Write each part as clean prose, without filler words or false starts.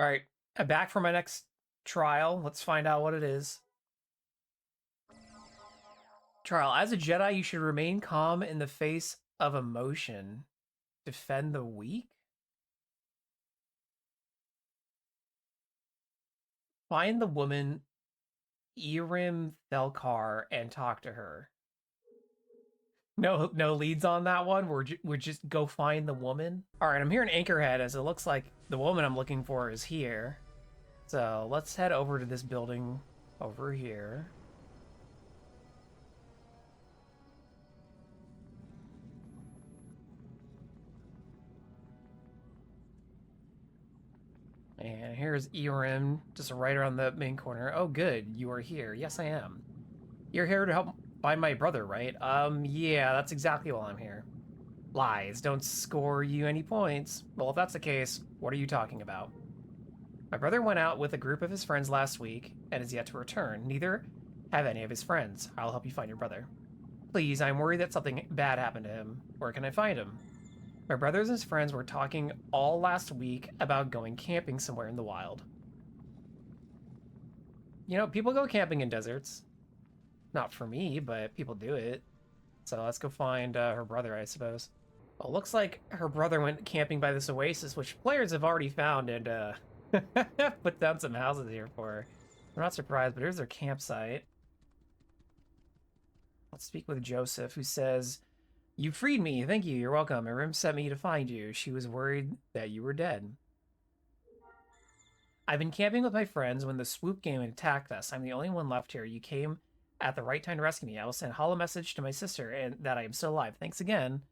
All right, I'm back for my next trial. Let's find out what it is. Trial. As a Jedi, you should remain calm in the face of emotion. Defend the weak? Find the woman Irim Thelkar and talk to her. No leads on that one. We're just go find the woman. All right, I'm here in Anchorhead, as it looks like the woman I'm looking for is here. So let's head over to this building over here. And here's Irim, just right around the main corner. Oh, good, you are here. Yes, I am. You're here to help find my brother, right? Yeah, that's exactly why I'm here. Lies don't score you any points. Well, if that's the case, what are you talking about? My brother went out with a group of his friends last week and is yet to return. Neither have any of his friends. I'll help you find your brother. Please, I'm worried that something bad happened to him. Where can I find him? My brothers and his friends were talking all last week about going camping somewhere in the wild. You know, people go camping in deserts. Not for me, but people do it. So let's go find her brother, I suppose. Well, looks like her brother went camping by this oasis, which players have already found and put down some houses here for her. I'm not surprised, but here's their campsite. Let's speak with Joseph, who says, "You freed me. Thank you. You're welcome. Irim sent me to find you. She was worried that you were dead. I've been camping with my friends when the swoop came and attacked us. I'm the only one left here. You came at the right time to rescue me. I will send a holo message to my sister and that I am still alive. Thanks again."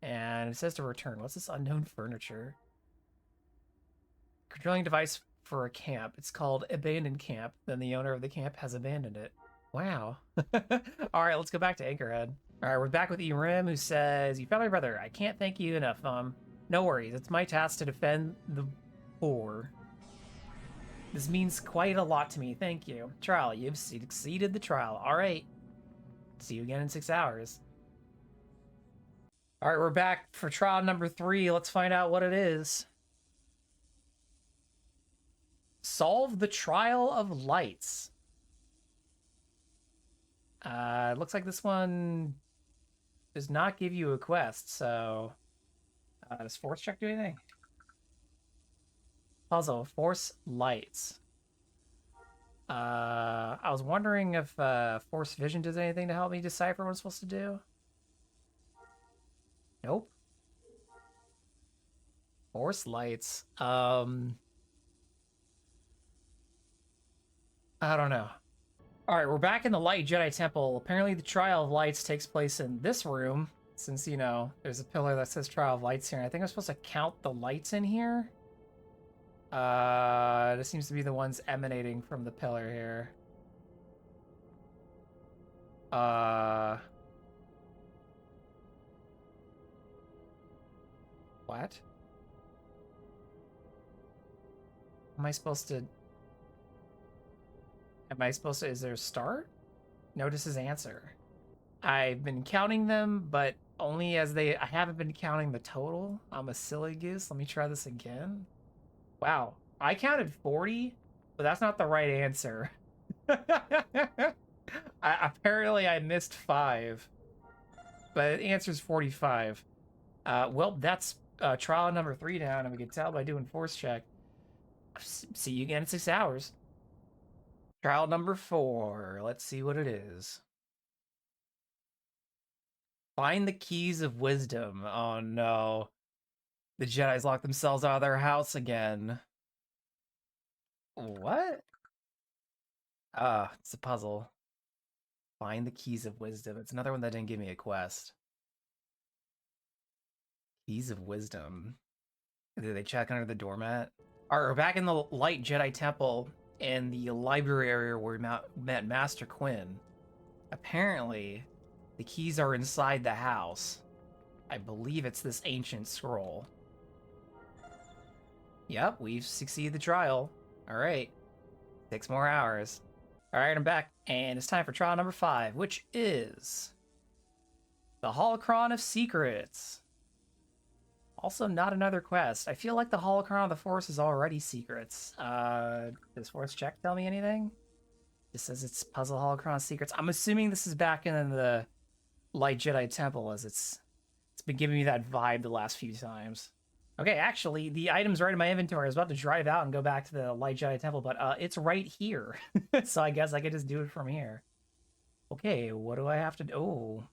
And it says to return. What's this unknown furniture? Controlling device for a camp. It's called Abandoned Camp. Then the owner of the camp has abandoned it. Wow. All right, let's go back to Anchorhead. All right, we're back with Irim, who says, "You found my brother. I can't thank you enough. No worries. It's my task to defend the poor. This means quite a lot to me. Thank you. Trial. You've succeeded the trial. All right. See you again in 6 hours." All right, we're back for trial number 3. Let's find out what it is. Solve the trial of lights. It looks like this one does not give you a quest, so does force check do anything? Puzzle, force lights. I was wondering if force vision does anything to help me decipher what I'm supposed to do. Nope. Force lights. I don't know. All right, we're back in the Light Jedi Temple. Apparently the Trial of Lights takes place in this room, since, you know, there's a pillar that says Trial of Lights here. And I think I'm supposed to count the lights in here. This seems to be the ones emanating from the pillar here. What? Am I supposed to... Is there a start? Notices answer. I've been counting them, but only as I haven't been counting the total. I'm a silly goose. Let me try this again. Wow. I counted 40, but that's not the right answer. Apparently I missed 5. But the answer is 45. Well, that's trial number 3 down, and we can tell by doing force check. See you again in 6 hours. Trial number 4. Let's see what it is. Find the keys of wisdom. Oh no. The Jedi's locked themselves out of their house again. What? It's a puzzle. Find the keys of wisdom. It's another one that didn't give me a quest. Keys of wisdom. Did they check under the doormat? Alright, we're back in the Light Jedi Temple in the library area where we met Master Quinn. Apparently, the keys are inside the house. I believe it's this ancient scroll. Yep, we've succeeded the trial. Alright. 6 more hours. Alright, I'm back, and it's time for trial number 5, which is... the Holocron of Secrets. Also, not another quest. I feel like the Holocron of the Force is already secrets. Does Force Check tell me anything? It says it's Puzzle Holocron secrets. I'm assuming this is back in the Light Jedi Temple, as it's been giving me that vibe the last few times. Okay, actually, the item's right in my inventory. I was about to drive out and go back to the Light Jedi Temple, but it's right here. So I guess I could just do it from here. Okay, what do I have to do? Oh,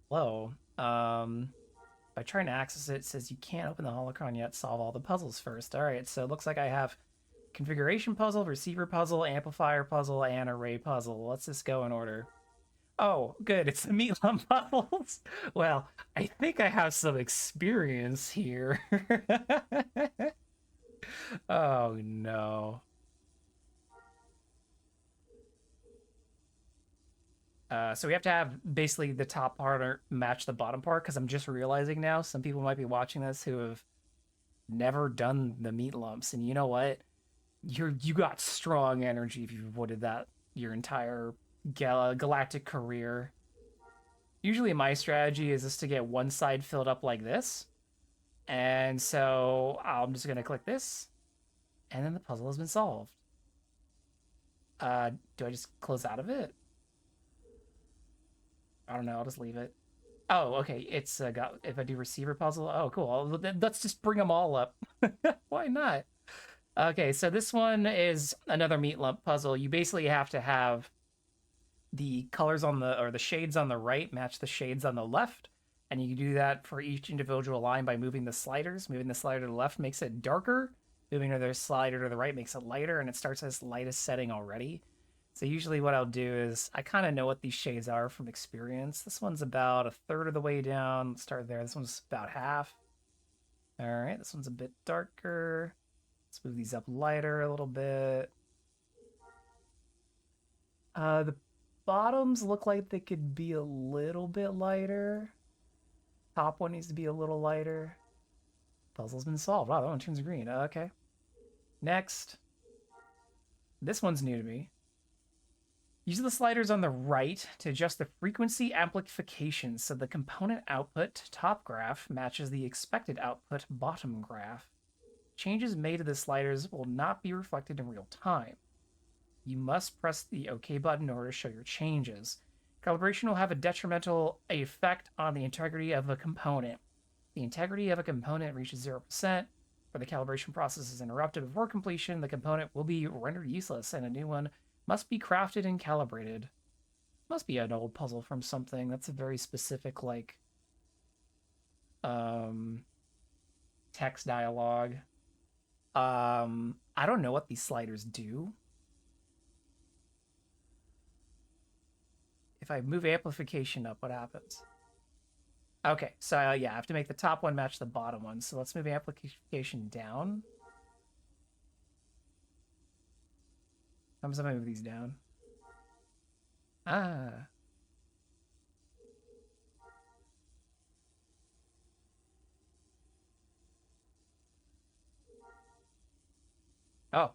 hello. By trying to access it, it says you can't open the holocron yet. Solve all the puzzles first. All right, so it looks like I have configuration puzzle, receiver puzzle, amplifier puzzle, and array puzzle. Let's just go in order. Oh, good. It's the meat lump puzzles. Well, I think I have some experience here. Oh no. So we have to have basically the top part match the bottom part because I'm just realizing now some people might be watching this who have never done the meat lumps, and you know what? You got strong energy if you've avoided that your entire galactic career. Usually my strategy is just to get one side filled up like this, and so I'm just gonna click this, and then the puzzle has been solved. Do I just close out of it? I don't know. I'll just leave it. Oh, okay. It's got if I do receiver puzzle. Oh, cool. Let's just bring them all up. Why not? Okay, so this one is another meat lump puzzle. You basically have to have the colors on the or the shades on the right match the shades on the left, and you can do that for each individual line by moving the sliders. Moving the slider to the left makes it darker. Moving the slider to the right makes it lighter, and it starts as lightest setting already. So usually what I'll do is I kind of know what these shades are from experience. This one's about a third of the way down. Let's start there. This one's about half. All right, this one's a bit darker. Let's move these up lighter a little bit. The bottoms look like they could be a little bit lighter. Top one needs to be a little lighter. Puzzle's been solved. Wow, that one turns green. Okay. Next. This one's new to me. Use the sliders on the right to adjust the frequency amplification so the component output top graph matches the expected output bottom graph. Changes made to the sliders will not be reflected in real time. You must press the OK button in order to show your changes. Calibration will have a detrimental effect on the integrity of a component. The integrity of a component reaches 0%. Where the calibration process is interrupted before completion, the component will be rendered useless and a new one must be crafted and calibrated. Must be an old puzzle from something. That's a very specific, like, text dialogue. I don't know what these sliders do. If I move amplification up, what happens? Okay, so yeah, I have to make the top one match the bottom one. So let's move amplification down. How much am I move these down? Ah. Oh.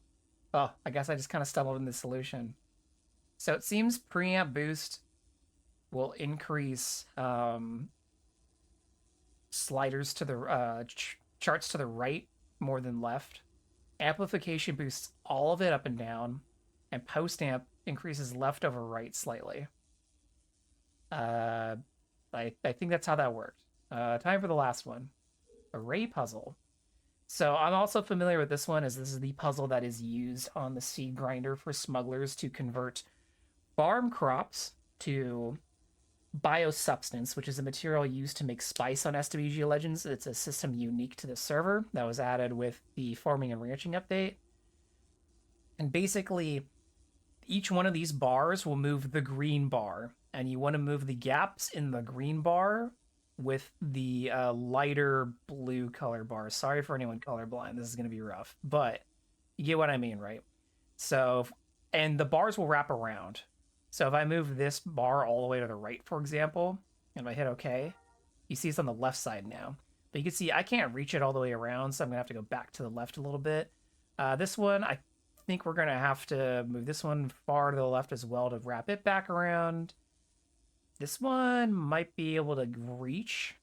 Oh, I guess I just kind of stumbled in the solution. So it seems preamp boost will increase sliders to the charts to the right more than left. Amplification boosts all of it up and down, and post amp increases left over right slightly. I think that's how that worked. Time for the last one, array puzzle. So I'm also familiar with this one, as this is the puzzle that is used on the seed grinder for smugglers to convert farm crops to biosubstance, which is a material used to make spice on SWG Legends. It's a system unique to the server that was added with the farming and ranching update. And basically, each one of these bars will move the green bar, and you want to move the gaps in the green bar with the lighter blue color bar. Sorry for anyone colorblind. This is going to be rough, but you get what I mean, right? So, and the bars will wrap around. So if I move this bar all the way to the right, for example, and if I hit OK, you see it's on the left side now. But you can see I can't reach it all the way around, so I'm going to have to go back to the left a little bit. This one, I think we're going to have to move this one far to the left as well to wrap it back around. This one might be able to reach.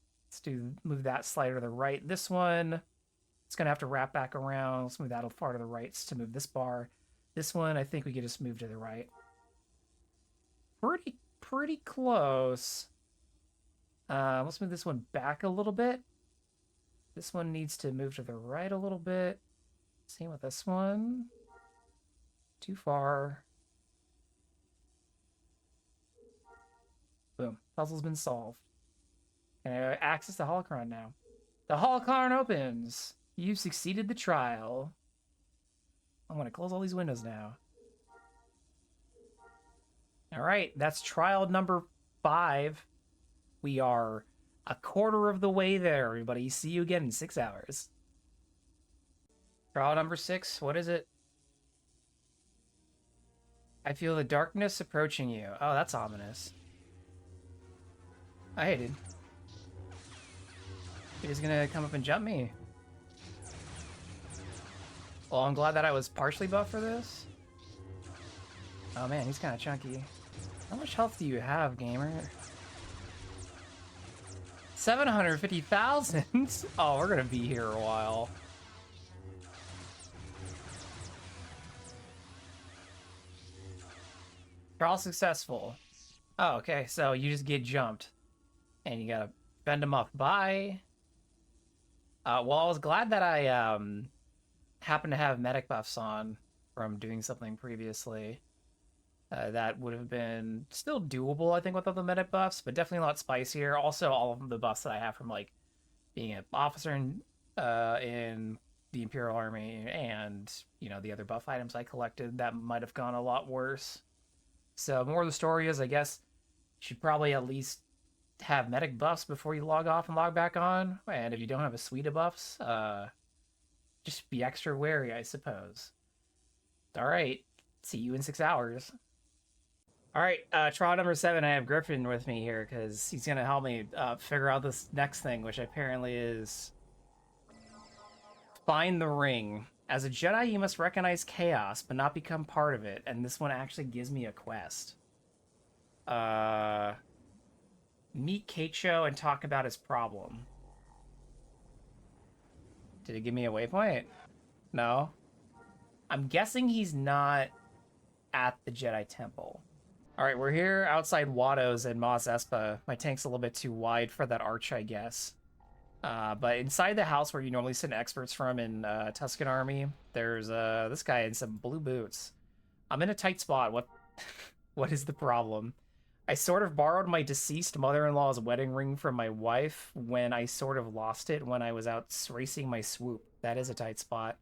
Move that slider to the right. This one, it's gonna have to wrap back around. Let's move that far to the right to move this bar. This one, I think we could just move to the right. Pretty close. Let's move this one back a little bit. This one needs to move to the right a little bit. Same with this one. Too far. Boom. Puzzle's been solved. And I access the Holocron now. The Holocron opens. You've succeeded the trial. I'm going to close all these windows now. All right, that's trial number 5. We are a quarter of the way there, everybody. See you again in 6 hours. Trial number 6, what is it? I feel the darkness approaching you. Oh, that's ominous. I hated. He's gonna come up and jump me. Well, I'm glad that I was partially buffed for this. Oh man, he's kind of chunky. How much health do you have, gamer? 750,000? Oh, we're gonna be here a while. Trial successful. Oh, okay, so you just get jumped. And you gotta bend them up. Bye. Well, I was glad that I happened to have medic buffs on from doing something previously. That would have been still doable, I think, without the medic buffs, but definitely a lot spicier. Also, all of the buffs that I have from like being an officer in the Imperial Army and the other buff items I collected, that might have gone a lot worse. So more of the story is, I guess, you should probably at least have medic buffs before you log off and log back on. And if you don't have a suite of buffs, just be extra wary, I suppose. All right, see you in 6 hours. All right, trial number 7. I have Griffin with me here because he's gonna help me figure out this next thing, which apparently is find the ring. As a Jedi, you must recognize chaos, but not become part of it. And this one actually gives me a quest. Meet Keicho and talk about his problem. Did it give me a waypoint? No. I'm guessing he's not at the Jedi Temple. All right, we're here outside Watto's in Mos Espa. My tank's a little bit too wide for that arch, I guess. But inside the house where you normally send experts from in Tusken Army, there's this guy in some blue boots. I'm in a tight spot. What is the problem? I sort of borrowed my deceased mother-in-law's wedding ring from my wife when I sort of lost it when I was out racing my swoop. That is a tight spot.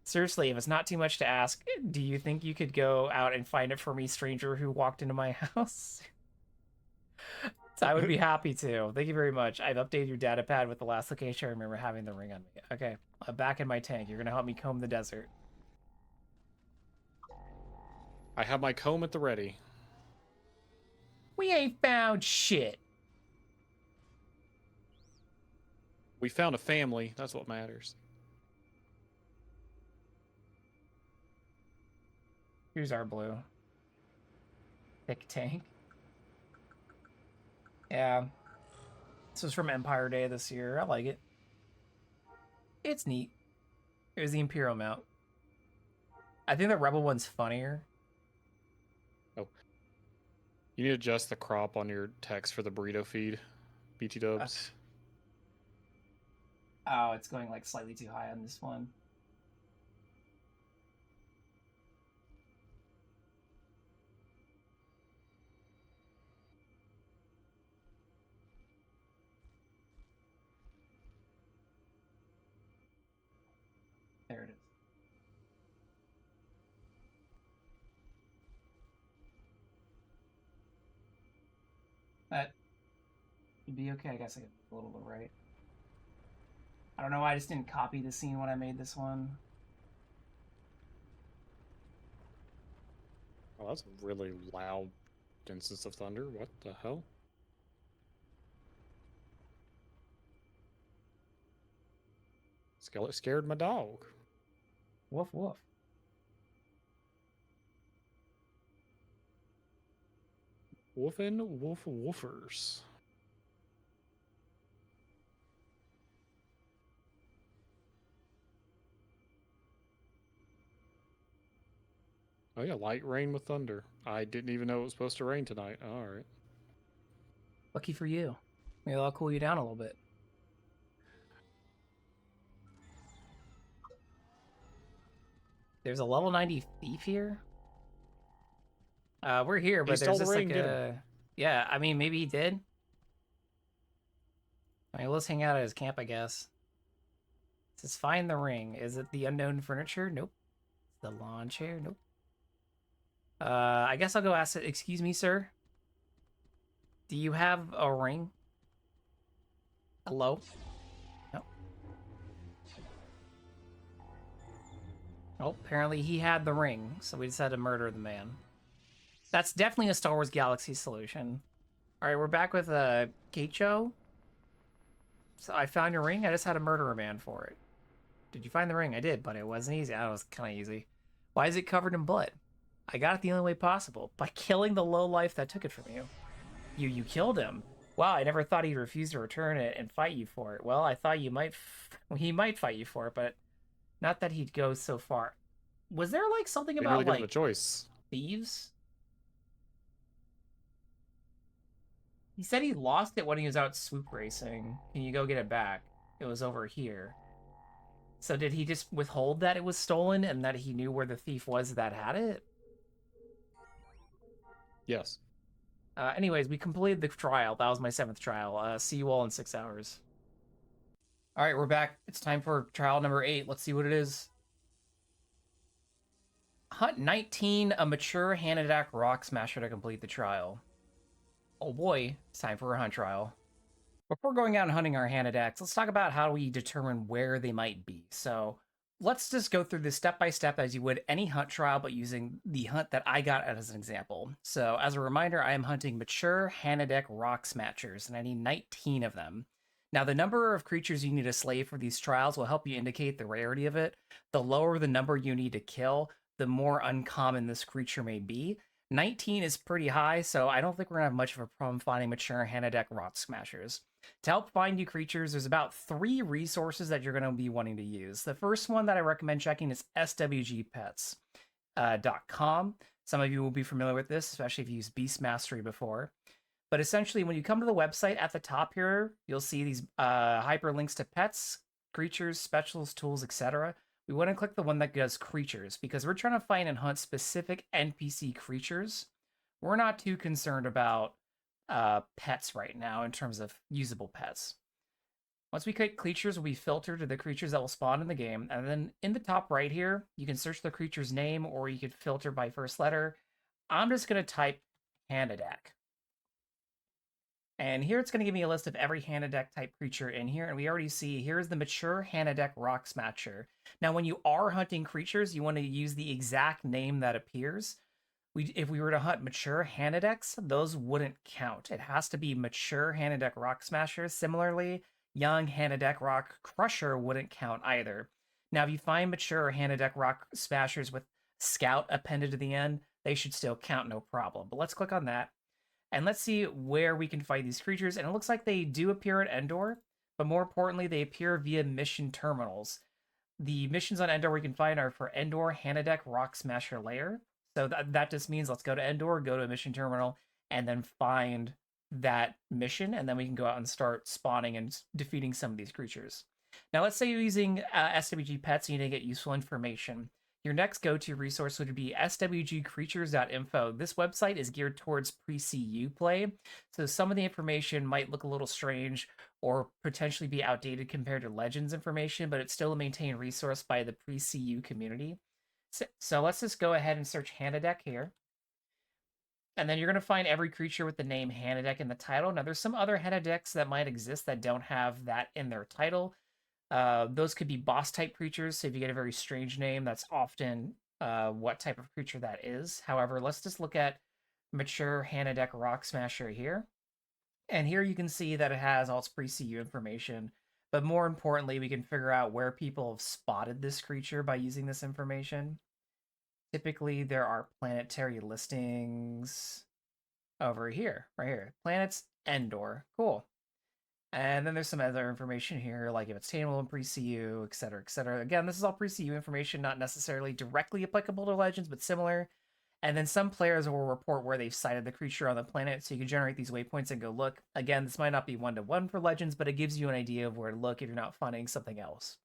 Seriously, if it's not too much to ask, do you think you could go out and find it for me, stranger who walked into my house? So I would be happy to. Thank you very much. I've updated your data pad with the last location I remember having the ring on me. Okay, I'm back in my tank. You're going to help me comb the desert. I have my comb at the ready. We ain't found shit. We found a family. That's what matters. Here's our blue. Thick tank. Yeah. This was from Empire Day this year. I like it. It's neat. Here's the Imperial mount. I think the Rebel one's funnier. Oh. You need to adjust the crop on your text for the burrito feed. BT dubs. Oh, it's going like slightly too high on this one. There it is. That would be okay. I guess I get a little bit right. I don't know why I just didn't copy the scene when I made this one. Oh, that's a really loud instance of thunder. What the hell? Skeleton scared my dog. Woof woof. Woofin' woof woofers. Oh yeah, light rain with thunder. I didn't even know it was supposed to rain tonight. All right. Lucky for you. Maybe I'll cool you down a little bit. There's a level 90 thief here. We're here, He but stole there's the just ring. like Get him. a... Yeah, I mean, maybe he did. I mean, let's hang out at his camp, I guess. It says, find the ring. Is it the unknown furniture? Nope. It's the lawn chair? Nope. I guess I'll go ask it. Excuse me, sir. Do you have a ring? Hello? No. Oh, apparently he had the ring, so we just had to murder the man. That's definitely a Star Wars Galaxies solution. All right, we're back with Keicho. So I found your ring. I just had to murder a man for it. Did you find the ring? I did, but it wasn't easy. That was kind of easy. Why is it covered in blood? I got it the only way possible, by killing the lowlife that took it from you. You killed him. Wow, I never thought he'd refuse to return it and fight you for it. Well, I thought you might. He might fight you for it, but not that he'd go so far. Was there like something Didn't about really give him a like choice. thieves? He said he lost it when he was out swoop racing. Can you go get it back? It was over here. So did he just withhold that it was stolen and that he knew where the thief was that had it? Yes. Anyways, we completed the trial. That was my 7th trial. See you all in 6 hours. All right, we're back. It's time for trial number 8. Let's see what it is. Hunt 19, a mature Hanadak rock smasher to complete the trial. Oh boy, it's time for a hunt trial. Before going out and hunting our Hanadaks, let's talk about how we determine where they might be. So let's just go through this step by step as you would any hunt trial, but using the hunt that I got as an example. So as a reminder, I am hunting mature Hanadak rock smatchers, and I need 19 of them. Now, the number of creatures you need to slay for these trials will help you indicate the rarity of it. The lower the number you need to kill, the more uncommon this creature may be. 19 is pretty high, so I don't think we're going to have much of a problem finding mature Hanadak rock smashers. To help find new creatures, there's about 3 resources that you're going to be wanting to use. The first one that I recommend checking is swgpets.com. Some of you will be familiar with this, especially if you used Beast Mastery before. But essentially, when you come to the website at the top here, you'll see these hyperlinks to pets, creatures, specials, tools, etc. We want to click the one that does creatures because we're trying to find and hunt specific NPC creatures. We're not too concerned about pets right now in terms of usable pets. Once we click creatures, we filter to the creatures that will spawn in the game. And then in the top right here, you can search the creature's name or you could filter by first letter. I'm just going to type Hanadak. And here it's going to give me a list of every Hanadak type creature in here. And we already see here's the mature Hanadak rock smatcher. Now, when you are hunting creatures, you want to use the exact name that appears. If we were to hunt mature Hanadeks, those wouldn't count. It has to be mature Hanadak rock smasher. Similarly, young Hanadak rock crusher wouldn't count either. Now, if you find mature Hanadak rock smashers with scout appended to the end, they should still count, no problem. But let's click on that. And let's see where we can fight these creatures. And it looks like they do appear at Endor, but more importantly, they appear via mission terminals. The missions on Endor we can find are for Endor Hanadak Rock Smasher Lair. So that just means let's go to Endor, go to a mission terminal, and then find that mission, and then we can go out and start spawning and defeating some of these creatures. Now, let's say you're using SWG Pets and you need to get useful information. Your next go-to resource would be swgcreatures.info. This website is geared towards pre-CU play, so some of the information might look a little strange or potentially be outdated compared to Legends information, but it's still a maintained resource by the pre-CU community. So let's just go ahead and search Hanadak here. And then you're going to find every creature with the name Hanadak in the title. Now, there's some other Hanadaks that might exist that don't have that in their title. Those could be boss type creatures. So if you get a very strange name, that's often what type of creature that is. However, let's just look at mature Hanadak Rock Smasher here. And here you can see that it has all its pre-CU information. But more importantly, we can figure out where people have spotted this creature by using this information. Typically, there are planetary listings over here, right here. Planets Endor. Cool. And then there's some other information here, like if it's tameable in pre-CU, etc., etc. Again, this is all pre-CU information, not necessarily directly applicable to Legends, but similar. And then some players will report where they've sighted the creature on the planet, so you can generate these waypoints and go look. Again, this might not be one-to-one for Legends, but it gives you an idea of where to look if you're not finding something else.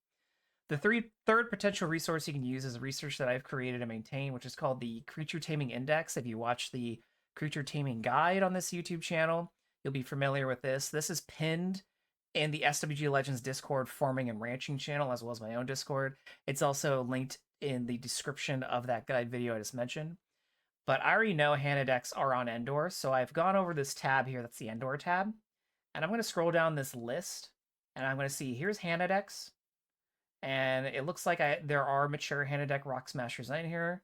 The third potential resource you can use is a research that I've created and maintained, which is called the Creature Taming Index. If you watch the Creature Taming Guide on this YouTube channel, you'll be familiar with this. This is pinned in the SWG Legends Discord farming and ranching channel, as well as my own Discord. It's also linked in the description of that guide video I just mentioned. But I already know Hanadex are on Endor, so I've gone over this tab here, that's the Endor tab, and I'm going to scroll down this list, and I'm going to see, here's Hanadex, and it looks like there are mature Hanadex Rock Smashers in here,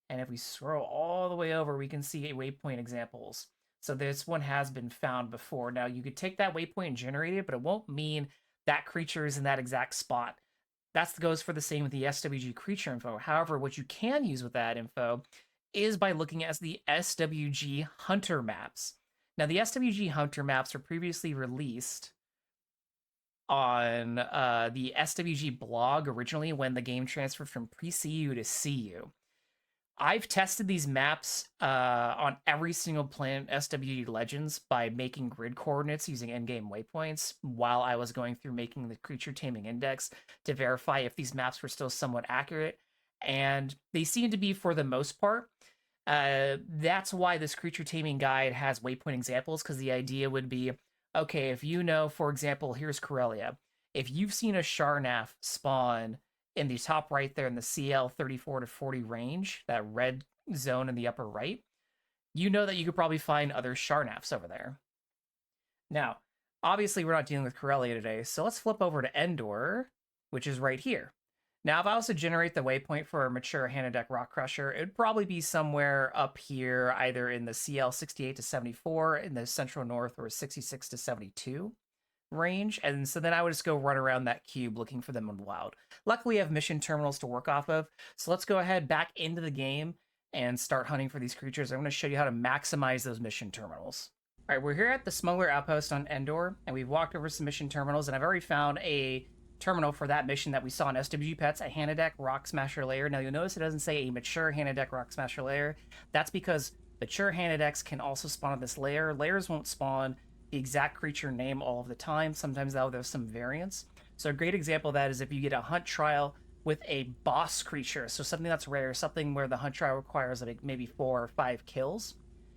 and if we scroll all the way over, we can see waypoint examples. So this one has been found before. Now, you could take that waypoint and generate it, but it won't mean that creature is in that exact spot. That goes for the same with the SWG creature info. However, what you can use with that info is by looking at the SWG Hunter maps. Now, the SWG Hunter maps were previously released on the SWG blog originally when the game transferred from pre-CU to CU. I've tested these maps on every single planet SWG Legends by making grid coordinates using in-game waypoints while I was going through making the Creature Taming Index to verify if these maps were still somewhat accurate, and they seem to be for the most part. That's why this Creature Taming Guide has waypoint examples, because the idea would be, okay, if you know, for example, here's Corellia. If you've seen a Sharnaf spawn in the top right there in the CL 34 to 40 range, that red zone in the upper right, you know that you could probably find other Sharnafs over there. Now, obviously we're not dealing with Corellia today, so let's flip over to Endor, which is right here. Now, if I was to generate the waypoint for a mature Hanadex Rock Crusher, it would probably be somewhere up here, either in the CL 68 to 74 in the central north, or 66 to 72 range. And so then I would just go run around that cube looking for them in the wild. Luckily, I have mission terminals to work off of, so let's go ahead back into the game and start hunting for these creatures. I'm going to show you how to maximize those mission terminals. All right, we're here at the Smuggler Outpost on Endor, and we've walked over some mission terminals, and I've already found a terminal for that mission that we saw in SWG Pets, a Hanadex Rock Smasher layer. Now, you'll notice it doesn't say a mature Hanadex Rock Smasher layer. That's because mature Hanadex can also spawn on this layer. Layers won't spawn the exact creature name all of the time. Sometimes there's some variance. So a great example of that is if you get a hunt trial with a boss creature, so something that's rare, something where the hunt trial requires like maybe 4 or 5 kills,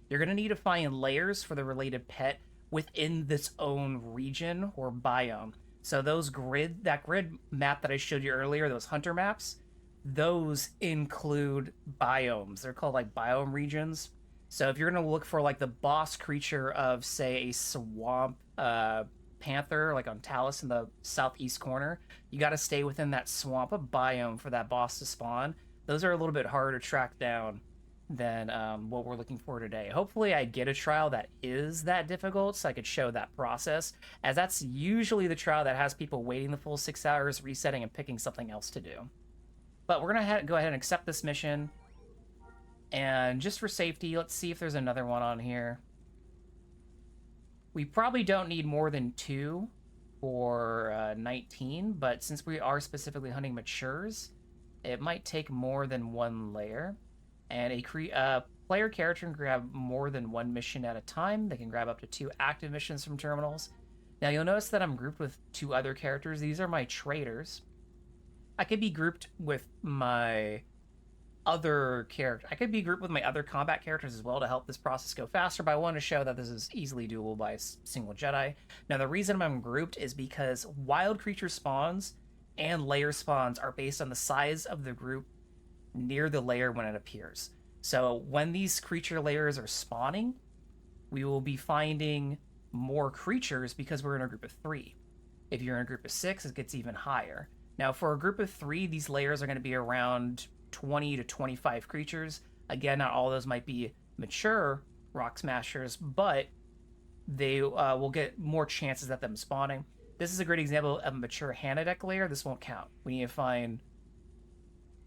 you're going to need to find layers for the related pet within this own region or biome. So that grid map that I showed you earlier, those hunter maps, those include biomes. They're called like biome regions. So if you're going to look for like the boss creature of, say, a swamp panther, like on Talus in the southeast corner, you got to stay within that swamp biome for that boss to spawn. Those are a little bit harder to track down than what we're looking for today. Hopefully I get a trial that is that difficult so I could show that process, as that's usually the trial that has people waiting the full 6 hours, resetting, and picking something else to do. But we're going to go ahead and accept this mission. And just for safety, let's see if there's another one on here. We probably don't need more than 2 for 19, but since we are specifically hunting matures, it might take more than 1 layer. And a player character can grab more than 1 mission at a time. They can grab up to 2 active missions from terminals. Now, you'll notice that I'm grouped with 2 other characters. These are my traders. I could be grouped with my other character. I could be grouped with my other combat characters as well to help this process go faster, but I want to show that this is easily doable by a single Jedi. Now, the reason I'm grouped is because wild creature spawns and layer spawns are based on the size of the group near the layer when it appears. So when these creature layers are spawning, we will be finding more creatures because we're in a group of 3. If you're in a group of 6, it gets even higher. Now, for a group of 3, these layers are going to be around 20 to 25 creatures. Again, not all of those might be mature rock smashers, but they will get more chances at them spawning. This is a great example of a mature Hanadex layer. This won't count. We need to find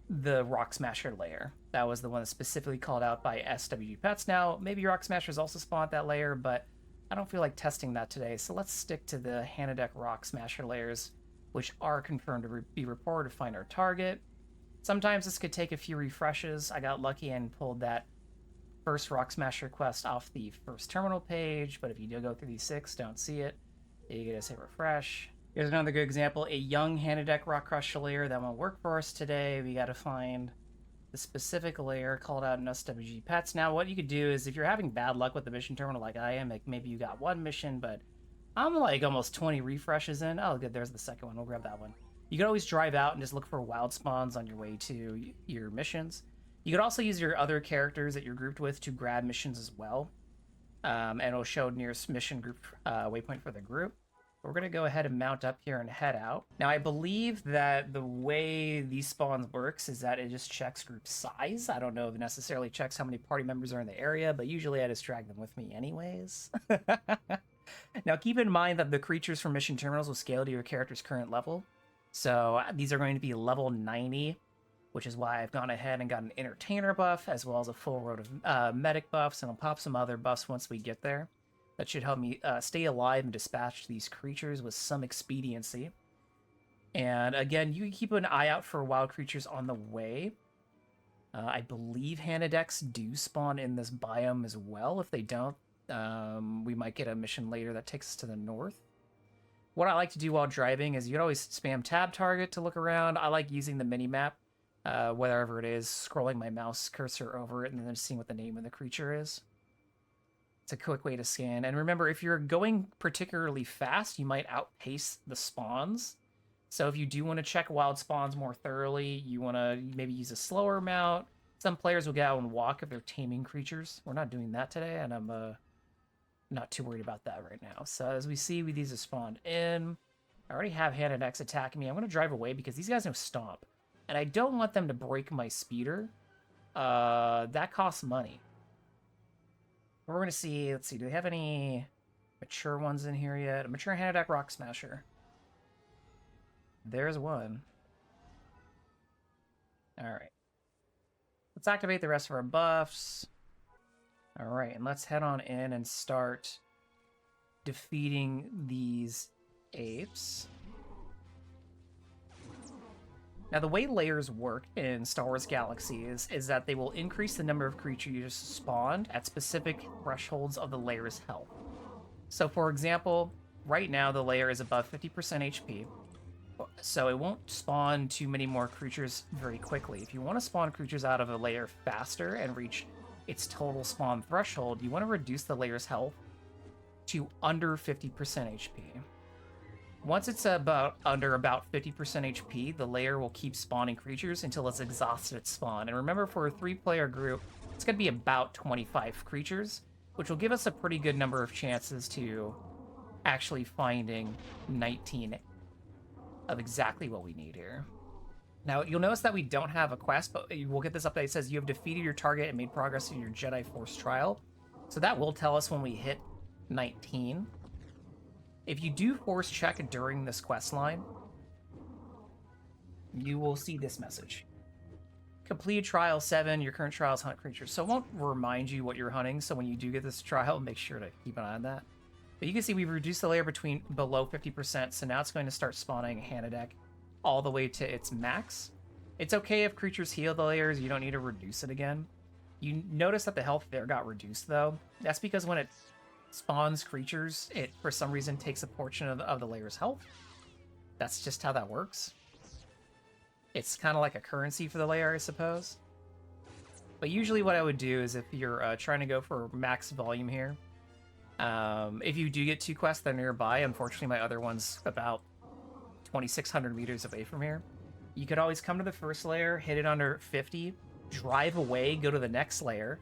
the rock smasher layer. That was the one that's specifically called out by SWG Pets. Now, maybe rock smashers also spawn at that layer, but I don't feel like testing that today. So let's stick to the Hanadex rock smasher layers, which are confirmed to be reported to find our target. Sometimes this could take a few refreshes. I got lucky and pulled that first Rock Smasher quest off the first terminal page, but if you do go through these 6, don't see it, you gotta say refresh. Here's another good example, a young Hand-to-Deck Rock Crusher layer that won't work for us today. We gotta find the specific layer called out in SWG Pets. Now, what you could do is, if you're having bad luck with the mission terminal like I am, like maybe you got one mission, but I'm like almost 20 refreshes in. Oh, good, there's the second one. We'll grab that one. You can always drive out and just look for wild spawns on your way to your missions. You could also use your other characters that you're grouped with to grab missions as well. And it'll show nearest mission group waypoint for the group. We're going to go ahead and mount up here and head out. Now, I believe that the way these spawns works is that it just checks group size. I don't know if it necessarily checks how many party members are in the area, but usually I just drag them with me anyways. Now, keep in mind that the creatures from mission terminals will scale to your character's current level. So these are going to be level 90, which is why I've gone ahead and got an entertainer buff, as well as a full road of medic buffs, and I'll pop some other buffs once we get there. That should help me stay alive and dispatch these creatures with some expediency. And again, you can keep an eye out for wild creatures on the way. I believe Hand-to-Decks do spawn in this biome as well. If they don't, we might get a mission later that takes us to the north. What I like to do while driving is you can always spam tab target to look around. I like using the mini-map, wherever it is, scrolling my mouse cursor over it and then seeing what the name of the creature is. It's a quick way to scan. And remember, if you're going particularly fast, you might outpace the spawns. So if you do want to check wild spawns more thoroughly, you want to maybe use a slower mount. Some players will get out and walk if they're taming creatures. We're not doing that today, and I'm not too worried about that right now. So as we see, these have spawned in. I already have Hand-to-Decks attacking me. I'm going to drive away because these guys know stomp. And I don't want them to break my speeder. That costs money. We're going to see, let's see, do they have any mature ones in here yet? A mature Hand-to-Deck Rock Smasher. There's one. Alright. Let's activate the rest of our buffs. Alright, and let's head on in and start defeating these apes. Now, the way layers work in Star Wars Galaxies is that they will increase the number of creatures spawned at specific thresholds of the layer's health. So, for example, right now the layer is above 50% HP, so it won't spawn too many more creatures very quickly. If you want to spawn creatures out of a layer faster and reach its total spawn threshold, you want to reduce the layer's health to under 50% HP. Once it's under about 50% HP, the layer will keep spawning creatures until it's exhausted its spawn. And remember, for a 3-player group, it's going to be about 25 creatures, which will give us a pretty good number of chances to actually finding 19 of exactly what we need here. Now, you'll notice that we don't have a quest, but we'll get this update. It says you have defeated your target and made progress in your Jedi Force trial. So that will tell us when we hit 19. If you do force check during this quest line, you will see this message. Completed trial 7, your current trial is hunt creatures. So it won't remind you what you're hunting, so when you do get this trial, make sure to keep an eye on that. But you can see we've reduced the layer below 50%, so now it's going to start spawning Hand-to-Deck all the way to its max. It's okay if creatures heal the layers, you don't need to reduce it again. You notice that the health there got reduced, though. That's because when it spawns creatures, it for some reason takes a portion of the layer's health. That's just how that works. It's kind of like a currency for the layer, I suppose. But usually what I would do is if you're trying to go for max volume here, if you do get 2 quests that are nearby, unfortunately my other one's about 2,600 meters away from here, you could always come to the first layer, hit it under 50, drive away, go to the next layer,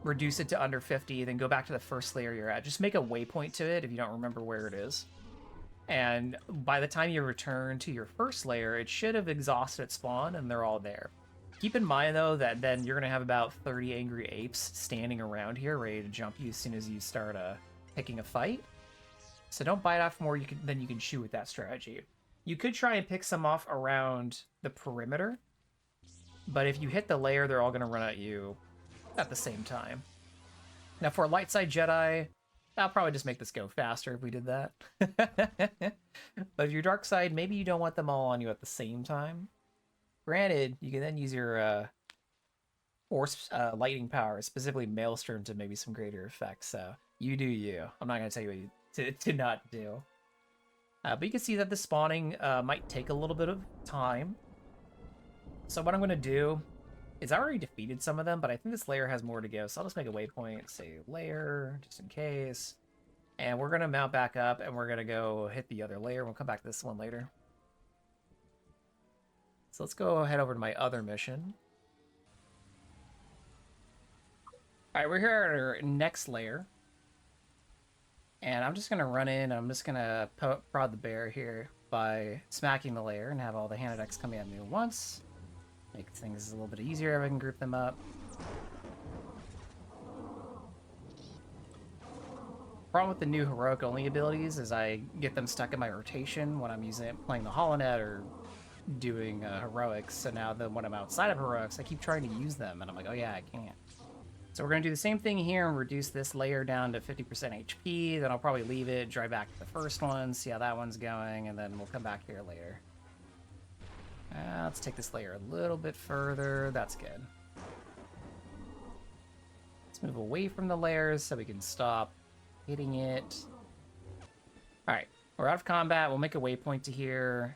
reduce it to under 50, then go back to the first layer you're at. Just make a waypoint to it if you don't remember where it is. And by the time you return to your first layer, it should have exhausted its spawn and they're all there. Keep in mind, though, that then you're going to have about 30 angry apes standing around here ready to jump you as soon as you start picking a fight. So don't bite off more than you can chew with that strategy. You could try and pick some off around the perimeter, but if you hit the layer, they're all going to run at you at the same time. Now, for a light side Jedi, I'll probably just make this go faster if we did that. But if you're dark side, maybe you don't want them all on you at the same time. Granted, you can then use your force lightning power, specifically Maelstrom, to maybe some greater effects. So you do you. I'm not going to tell you what to not do. But you can see that the spawning might take a little bit of time. So what I'm going to do is I already defeated some of them, but I think this layer has more to go. So I'll just make a waypoint, say layer, just in case. And we're going to mount back up, and we're going to go hit the other layer. We'll come back to this one later. So let's go head over to my other mission. All right, we're here at our next layer. And I'm just going to run in. I'm just going to prod the bear here by smacking the layer and have all the Hanadex come at me at once. Make things a little bit easier if I can group them up. Problem with the new heroic only abilities is I get them stuck in my rotation when I'm playing the HoloNet or doing heroics. So now when I'm outside of heroics, I keep trying to use them, and I'm like, oh yeah, I can't. So we're going to do the same thing here and reduce this layer down to 50% HP. Then I'll probably leave it, drive back to the first one, see how that one's going, and then we'll come back here later. Let's take this layer a little bit further. That's good. Let's move away from the layers so we can stop hitting it. All right, we're out of combat. We'll make a waypoint to here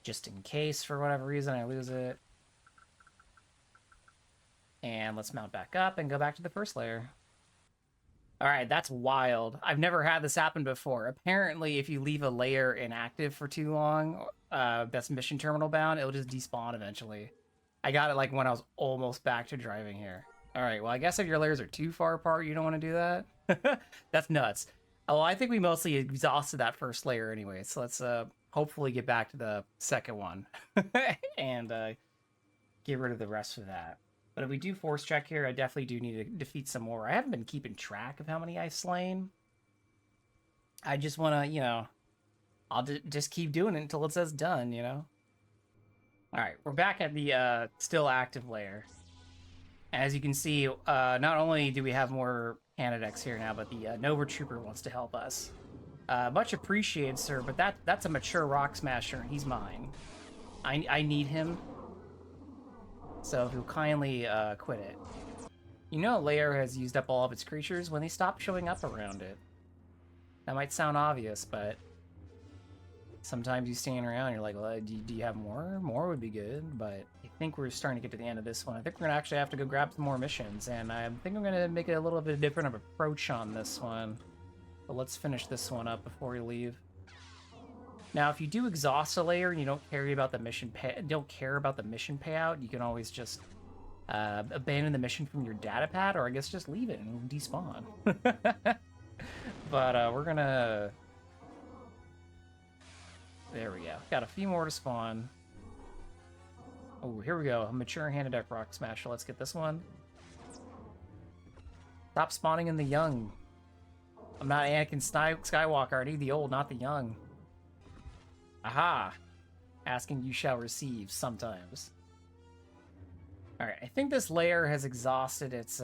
just in case for whatever reason I lose it. And let's mount back up and go back to the first layer. All right, that's wild. I've never had this happen before. Apparently, if you leave a layer inactive for too long, that's mission terminal bound, it'll just despawn eventually. I got it like when I was almost back to driving here. All right, well, I guess if your layers are too far apart, you don't want to do that. That's nuts. Oh, I think we mostly exhausted that first layer anyway, so let's hopefully get back to the second one and get rid of the rest of that. But if we do force check here, I definitely do need to defeat some more. I haven't been keeping track of how many I've slain. I just want to, you know, I'll just keep doing it until it says done, you know? All right, we're back at the still active layer. As you can see, not only do we have more Hanadex here now, but the Nova Trooper wants to help us. Much appreciated, sir, but that's a mature rock smasher, and he's mine. I need him. So if you'll kindly quit it. You know, a layer has used up all of its creatures when they stop showing up around it. That might sound obvious, but sometimes you stand around and you're like, well, do you have more? More would be good, but I think we're starting to get to the end of this one. I think we're gonna actually have to go grab some more missions, and I think I'm gonna make a little bit different of approach on this one. But let's finish this one up before we leave. Now, if you do exhaust a layer and you don't care about the mission payout, you can always just abandon the mission from your data pad, or I guess just leave it and despawn. But we're gonna... There we go. Got a few more to spawn. Oh, here we go. A mature Hanadeck Rock Smasher. Let's get this one. Stop spawning in the young. I'm not Anakin Skywalker. I need the old, not the young. Aha! Asking you shall receive sometimes. Alright, I think this layer has exhausted its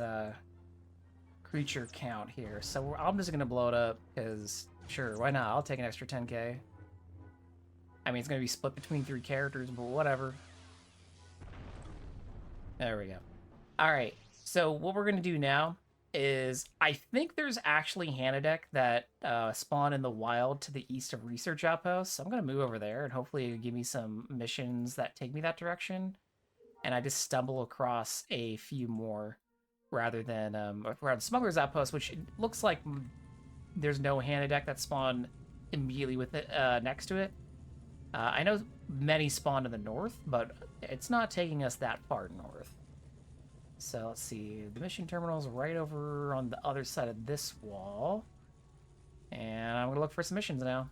creature count here. So I'm just going to blow it up because, sure, why not? I'll take an extra 10k. I mean, it's going to be split between 3 characters, but whatever. There we go. Alright, so what we're going to do now is I think there's actually Hanadeck that spawn in the wild to the east of Research Outpost. So I'm going to move over there and hopefully it'll give me some missions that take me that direction. And I just stumble across a few more rather than around Smuggler's Outpost, which looks like there's no Hanadeck that spawn immediately with it next to it. I know many spawn to the north, but it's not taking us that far north. So let's see, the mission terminal's right over on the other side of this wall. And I'm gonna look for some missions now.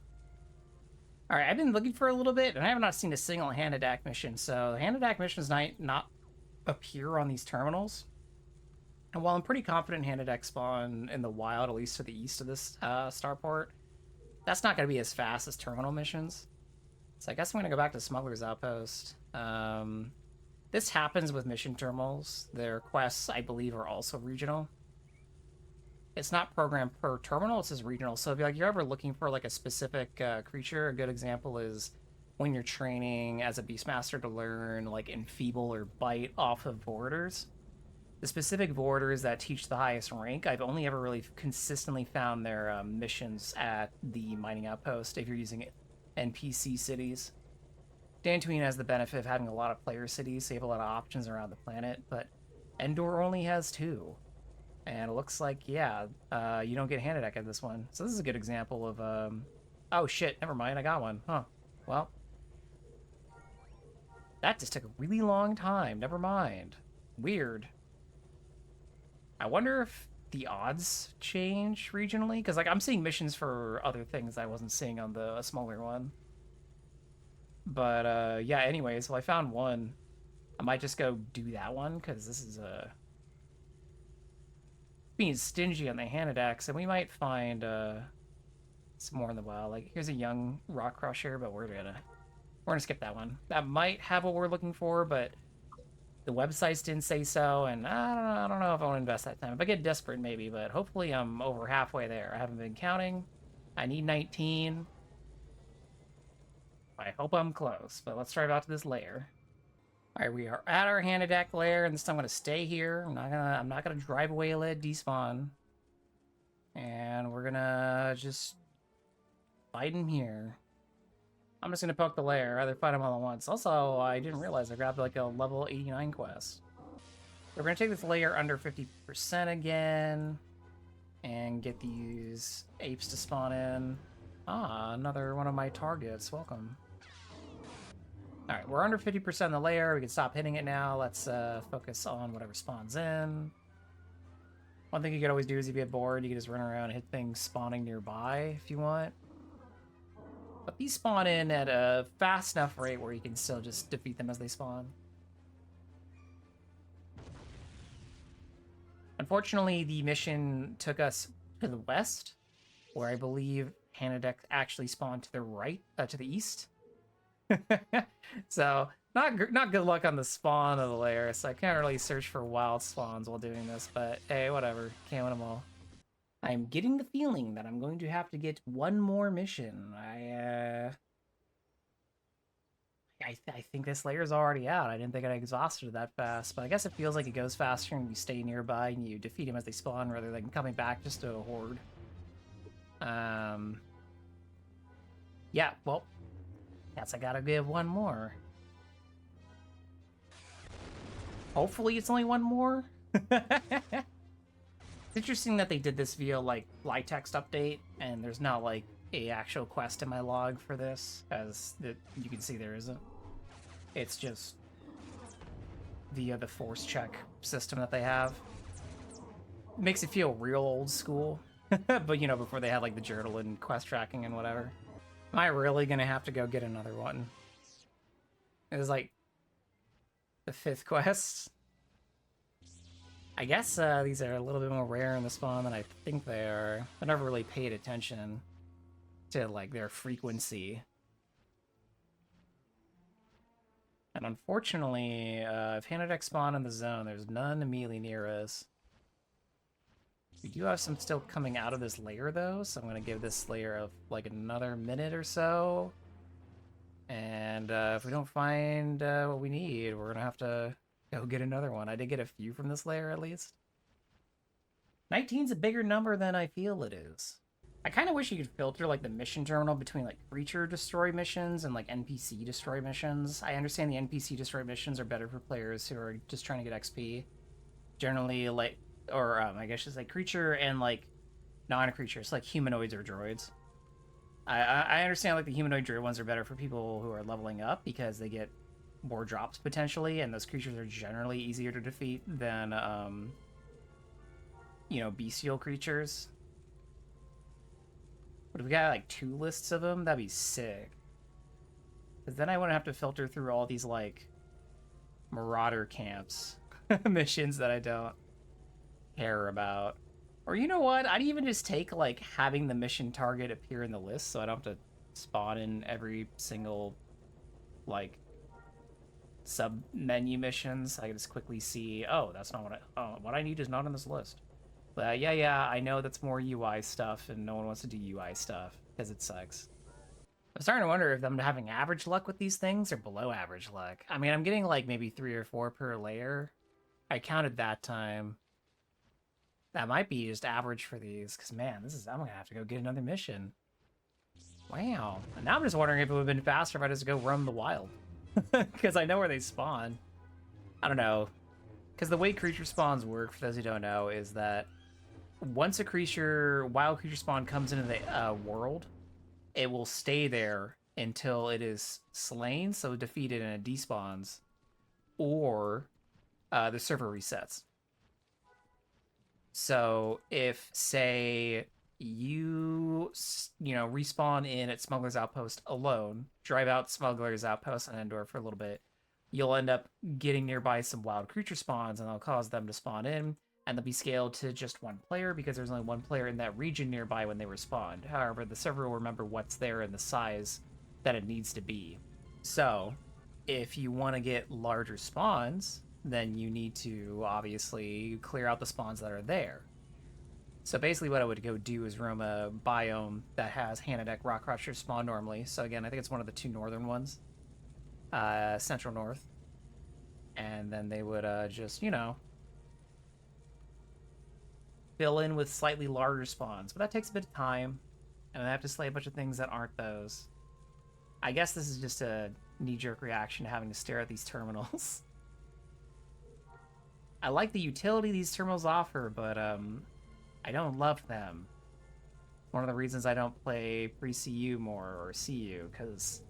All right, I've been looking for a little bit, and I have not seen a single Hanadeck mission. So Hanadeck missions not appear on these terminals. And while I'm pretty confident Hanadeck spawn in the wild, at least to the east of this starport, that's not gonna be as fast as terminal missions. So I guess I'm gonna go back to Smuggler's Outpost. This happens with mission terminals. Their quests, I believe, are also regional. It's not programmed per terminal, it's just regional. So if you're ever looking for like a specific creature, a good example is when you're training as a Beastmaster to learn like Enfeeble or Bite off of borders. The specific borders that teach the highest rank, I've only ever really consistently found their missions at the mining outpost if you're using NPC cities. Dantooine has the benefit of having a lot of player cities, so you have a lot of options around the planet, but Endor only has 2. And it looks like, yeah, you don't get hand deck at this one. So this is a good example of, oh shit, never mind, I got one. Huh. Well, that just took a really long time. Never mind. Weird. I wonder if the odds change regionally, because like I'm seeing missions for other things I wasn't seeing on the smaller one. But yeah, anyways, well, I found one. I might just go do that one, because this is being stingy on the hand axe, and we might find some more in the wild. Like here's a young rock crusher, but we're gonna skip that one. That might have what we're looking for, but the websites didn't say so, and I don't know if I want to invest that time. If I get desperate, maybe, but hopefully I'm over halfway there. I haven't been counting. I need 19. I hope I'm close, but let's drive out to this lair. All right, we are at our Hanadak lair, and this time I'm gonna stay here. I'm not gonna drive away and let it despawn. And we're gonna just fight him here. I'm just gonna poke the lair, rather fight him all at once. Also, I didn't realize I grabbed like a level 89 quest. We're gonna take this layer under 50% again, and get these apes to spawn in. Ah, another one of my targets. Welcome. Alright, we're under 50% in the layer. We can stop hitting it now. Let's focus on whatever spawns in. One thing you could always do is if you get bored, you can just run around and hit things spawning nearby if you want. But these spawn in at a fast enough rate where you can still just defeat them as they spawn. Unfortunately, the mission took us to the west, where I believe Hanadak actually spawned to the right, to the east. So not good luck on the spawn of the lair, so I can't really search for wild spawns while doing this, but hey, whatever, can't win them all. I'm getting the feeling that I'm going to have to get one more mission. I think this layer's already out. I didn't think I'd exhausted it that fast, but I guess it feels like it goes faster and you stay nearby and you defeat them as they spawn rather than coming back just to a horde. Yeah, well, guess I gotta give one more. Hopefully it's only one more. It's interesting that they did this via like light text update, and there's not like a actual quest in my log for this, as you can see there isn't. It's just via the force check system that they have. It makes it feel real old school, but you know, before they had like the journal and quest tracking and whatever. Am I really gonna have to go get another one? It was like the 5th quest. I guess these are a little bit more rare in the spawn than I think they are. I never really paid attention to like their frequency. And unfortunately, if Hanadak spawn in the zone, there's none immediately near us. We do have some still coming out of this layer though, so I'm gonna give this layer of like another minute or so. And if we don't find what we need, we're gonna have to go get another one. I did get a few from this layer at least. 19's a bigger number than I feel it is. I kind of wish you could filter like the mission terminal between like creature destroy missions and like NPC destroy missions. I understand the NPC destroy missions are better for players who are just trying to get XP. Generally, like, or I guess it's like creature and like non-creatures, like humanoids or droids. I understand like the humanoid droid ones are better for people who are leveling up because they get more drops potentially, and those creatures are generally easier to defeat than you know, bestial creatures. But if we got like 2 lists of them, that'd be sick. Because then I wouldn't have to filter through all these like marauder camps missions that I don't care about. Or you know what? I'd even just take like having the mission target appear in the list so I don't have to spawn in every single like sub menu missions. I can just quickly see, oh, that's not what I need is not on this list. But yeah, I know that's more UI stuff and no one wants to do UI stuff because it sucks. I'm starting to wonder if I'm having average luck with these things or below average luck. I mean, I'm getting like maybe 3 or 4 per layer, I counted that time. That might be just average for these, because man, I'm gonna have to go get another mission. Wow. And now I'm just wondering if it would have been faster if I just go roam the wild. Because I know where they spawn. I don't know. Because the way creature spawns work, for those who don't know, is that once a wild creature spawn comes into the world, it will stay there until it is slain, so defeated and it despawns, or the server resets. So if, say, you respawn in at Smuggler's Outpost alone, drive out Smuggler's Outpost on Endor for a little bit, you'll end up getting nearby some wild creature spawns, and they'll cause them to spawn in, and they'll be scaled to just one player because there's only one player in that region nearby when they respawned. However, the server will remember what's there and the size that it needs to be. So, if you want to get larger spawns, then you need to obviously clear out the spawns that are there. So basically what I would go do is roam a biome that has Hanadeck rock crushers spawn normally. So again, I think it's one of the two northern ones. Central north. And then they would just, fill in with slightly larger spawns. But that takes a bit of time. And I have to slay a bunch of things that aren't those. I guess this is just a knee-jerk reaction to having to stare at these terminals. I like the utility these terminals offer, but I don't love them. One of the reasons I don't play pre-CU more, or CU, because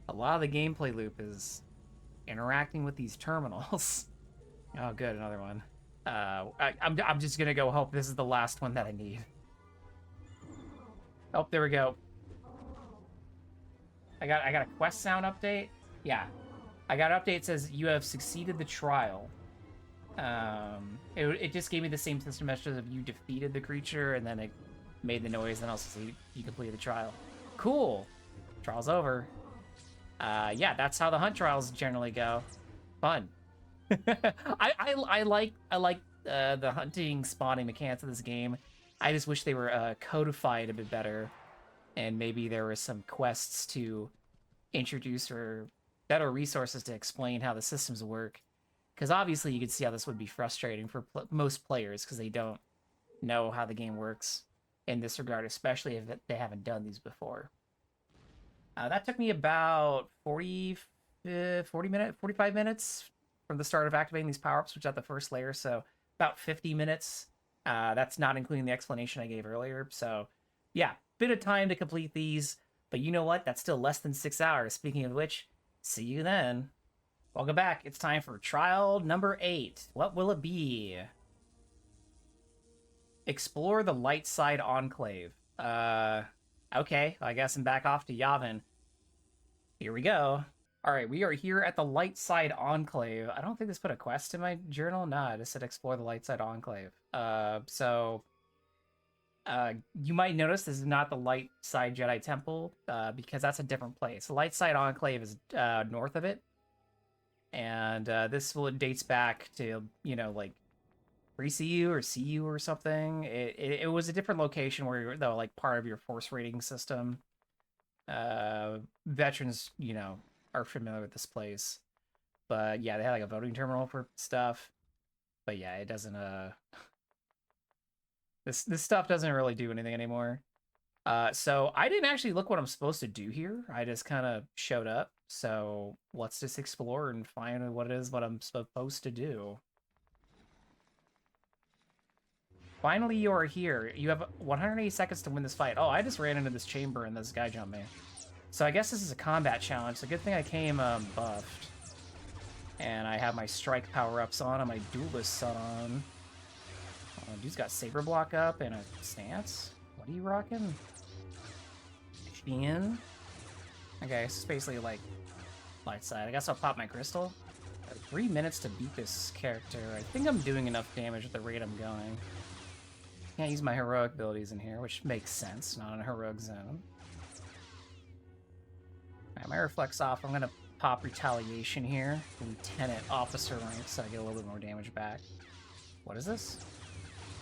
a lot of the gameplay loop is interacting with these terminals. Oh, good, another one. I'm just gonna go hope this is the last one that I need. Oh, there we go. I got a quest sound update. Yeah, I got an update that says you have succeeded the trial. It just gave me the same system message of you defeated the creature, and then it made the noise, and also said you completed the trial. Cool. Trial's over. Yeah, that's how the hunt trials generally go. Fun. I like the hunting spawning mechanics of this game. I just wish they were codified a bit better, and maybe there were some quests to introduce or better resources to explain how the systems work. Because obviously you could see how this would be frustrating for most players because they don't know how the game works in this regard, especially if they haven't done these before. That took me about 45 minutes from the start of activating these power-ups, which is at the first layer, so about 50 minutes. That's not including the explanation I gave earlier. So yeah, bit of time to complete these, but you know what? That's still less than 6 hours. Speaking of which, see you then. Welcome back. It's time for trial number 8. What will it be? Explore the light side enclave. Okay, I guess I'm back off to Yavin. Here we go. All right, we are here at the light side enclave. I don't think this put a quest in my journal. Nah, I just said explore the light side enclave. You might notice this is not the light side Jedi temple, because that's a different place. The light side enclave is north of it. And this dates back to, like pre-CU or CU or something. It was a different location where, though, like part of your force rating system. Veterans, are familiar with this place. But yeah, they had like a voting terminal for stuff. But yeah, it doesn't this stuff doesn't really do anything anymore. So I didn't actually look what I'm supposed to do here. I just kind of showed up. So let's just explore and find what I'm supposed to do. Finally, you are here. You have 180 seconds to win this fight. Oh, I just ran into this chamber and this guy jumped me. So I guess this is a combat challenge. So good thing I came buffed. And I have my strike power-ups on and my duelist on. Oh, dude's got saber block up and a stance. What are you rocking? Shin. Okay, so it's basically like light side. I guess I'll pop my crystal. 3 minutes to beat this character. I think I'm doing enough damage at the rate I'm going. Can't use my heroic abilities in here, which makes sense. Not in a heroic zone. Alright, my reflex off. I'm gonna pop retaliation here. Lieutenant officer rank, so I get a little bit more damage back. What is this?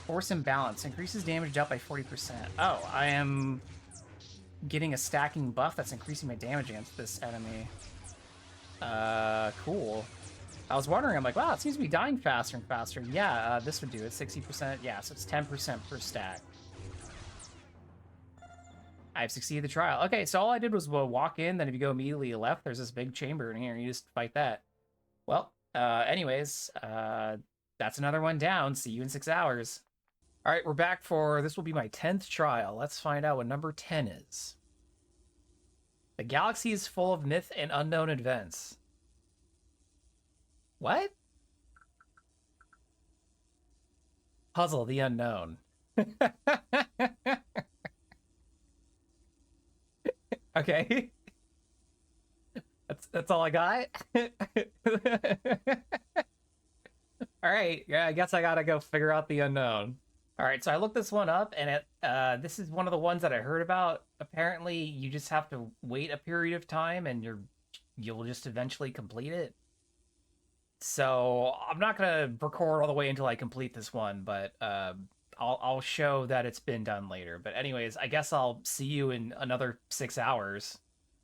Force imbalance. Increases damage dealt by 40%. Oh, I am getting a stacking buff that's increasing my damage against this enemy. Cool. I was wondering, I'm like, wow, it seems to be dying faster and faster. Yeah, this would do it, 60%. Yeah, so it's 10% per stack. I've succeeded the trial. Okay, so all I did was walk in, then if you go immediately left, there's this big chamber in here, and you just fight that. Well, anyways, that's another one down. See you in 6 hours. All right, we're back for, this will be my 10th trial. Let's find out what number 10 is. The galaxy is full of myth and unknown events. What? Puzzle the unknown. Okay. That's all I got. All right, yeah, I guess I gotta go figure out the unknown. All right, so I looked this one up, and this is one of the ones that I heard about. Apparently, you just have to wait a period of time, and you'll just eventually complete it. So I'm not gonna record all the way until I complete this one, but I'll show that it's been done later. But anyways, I guess I'll see you in another 6 hours.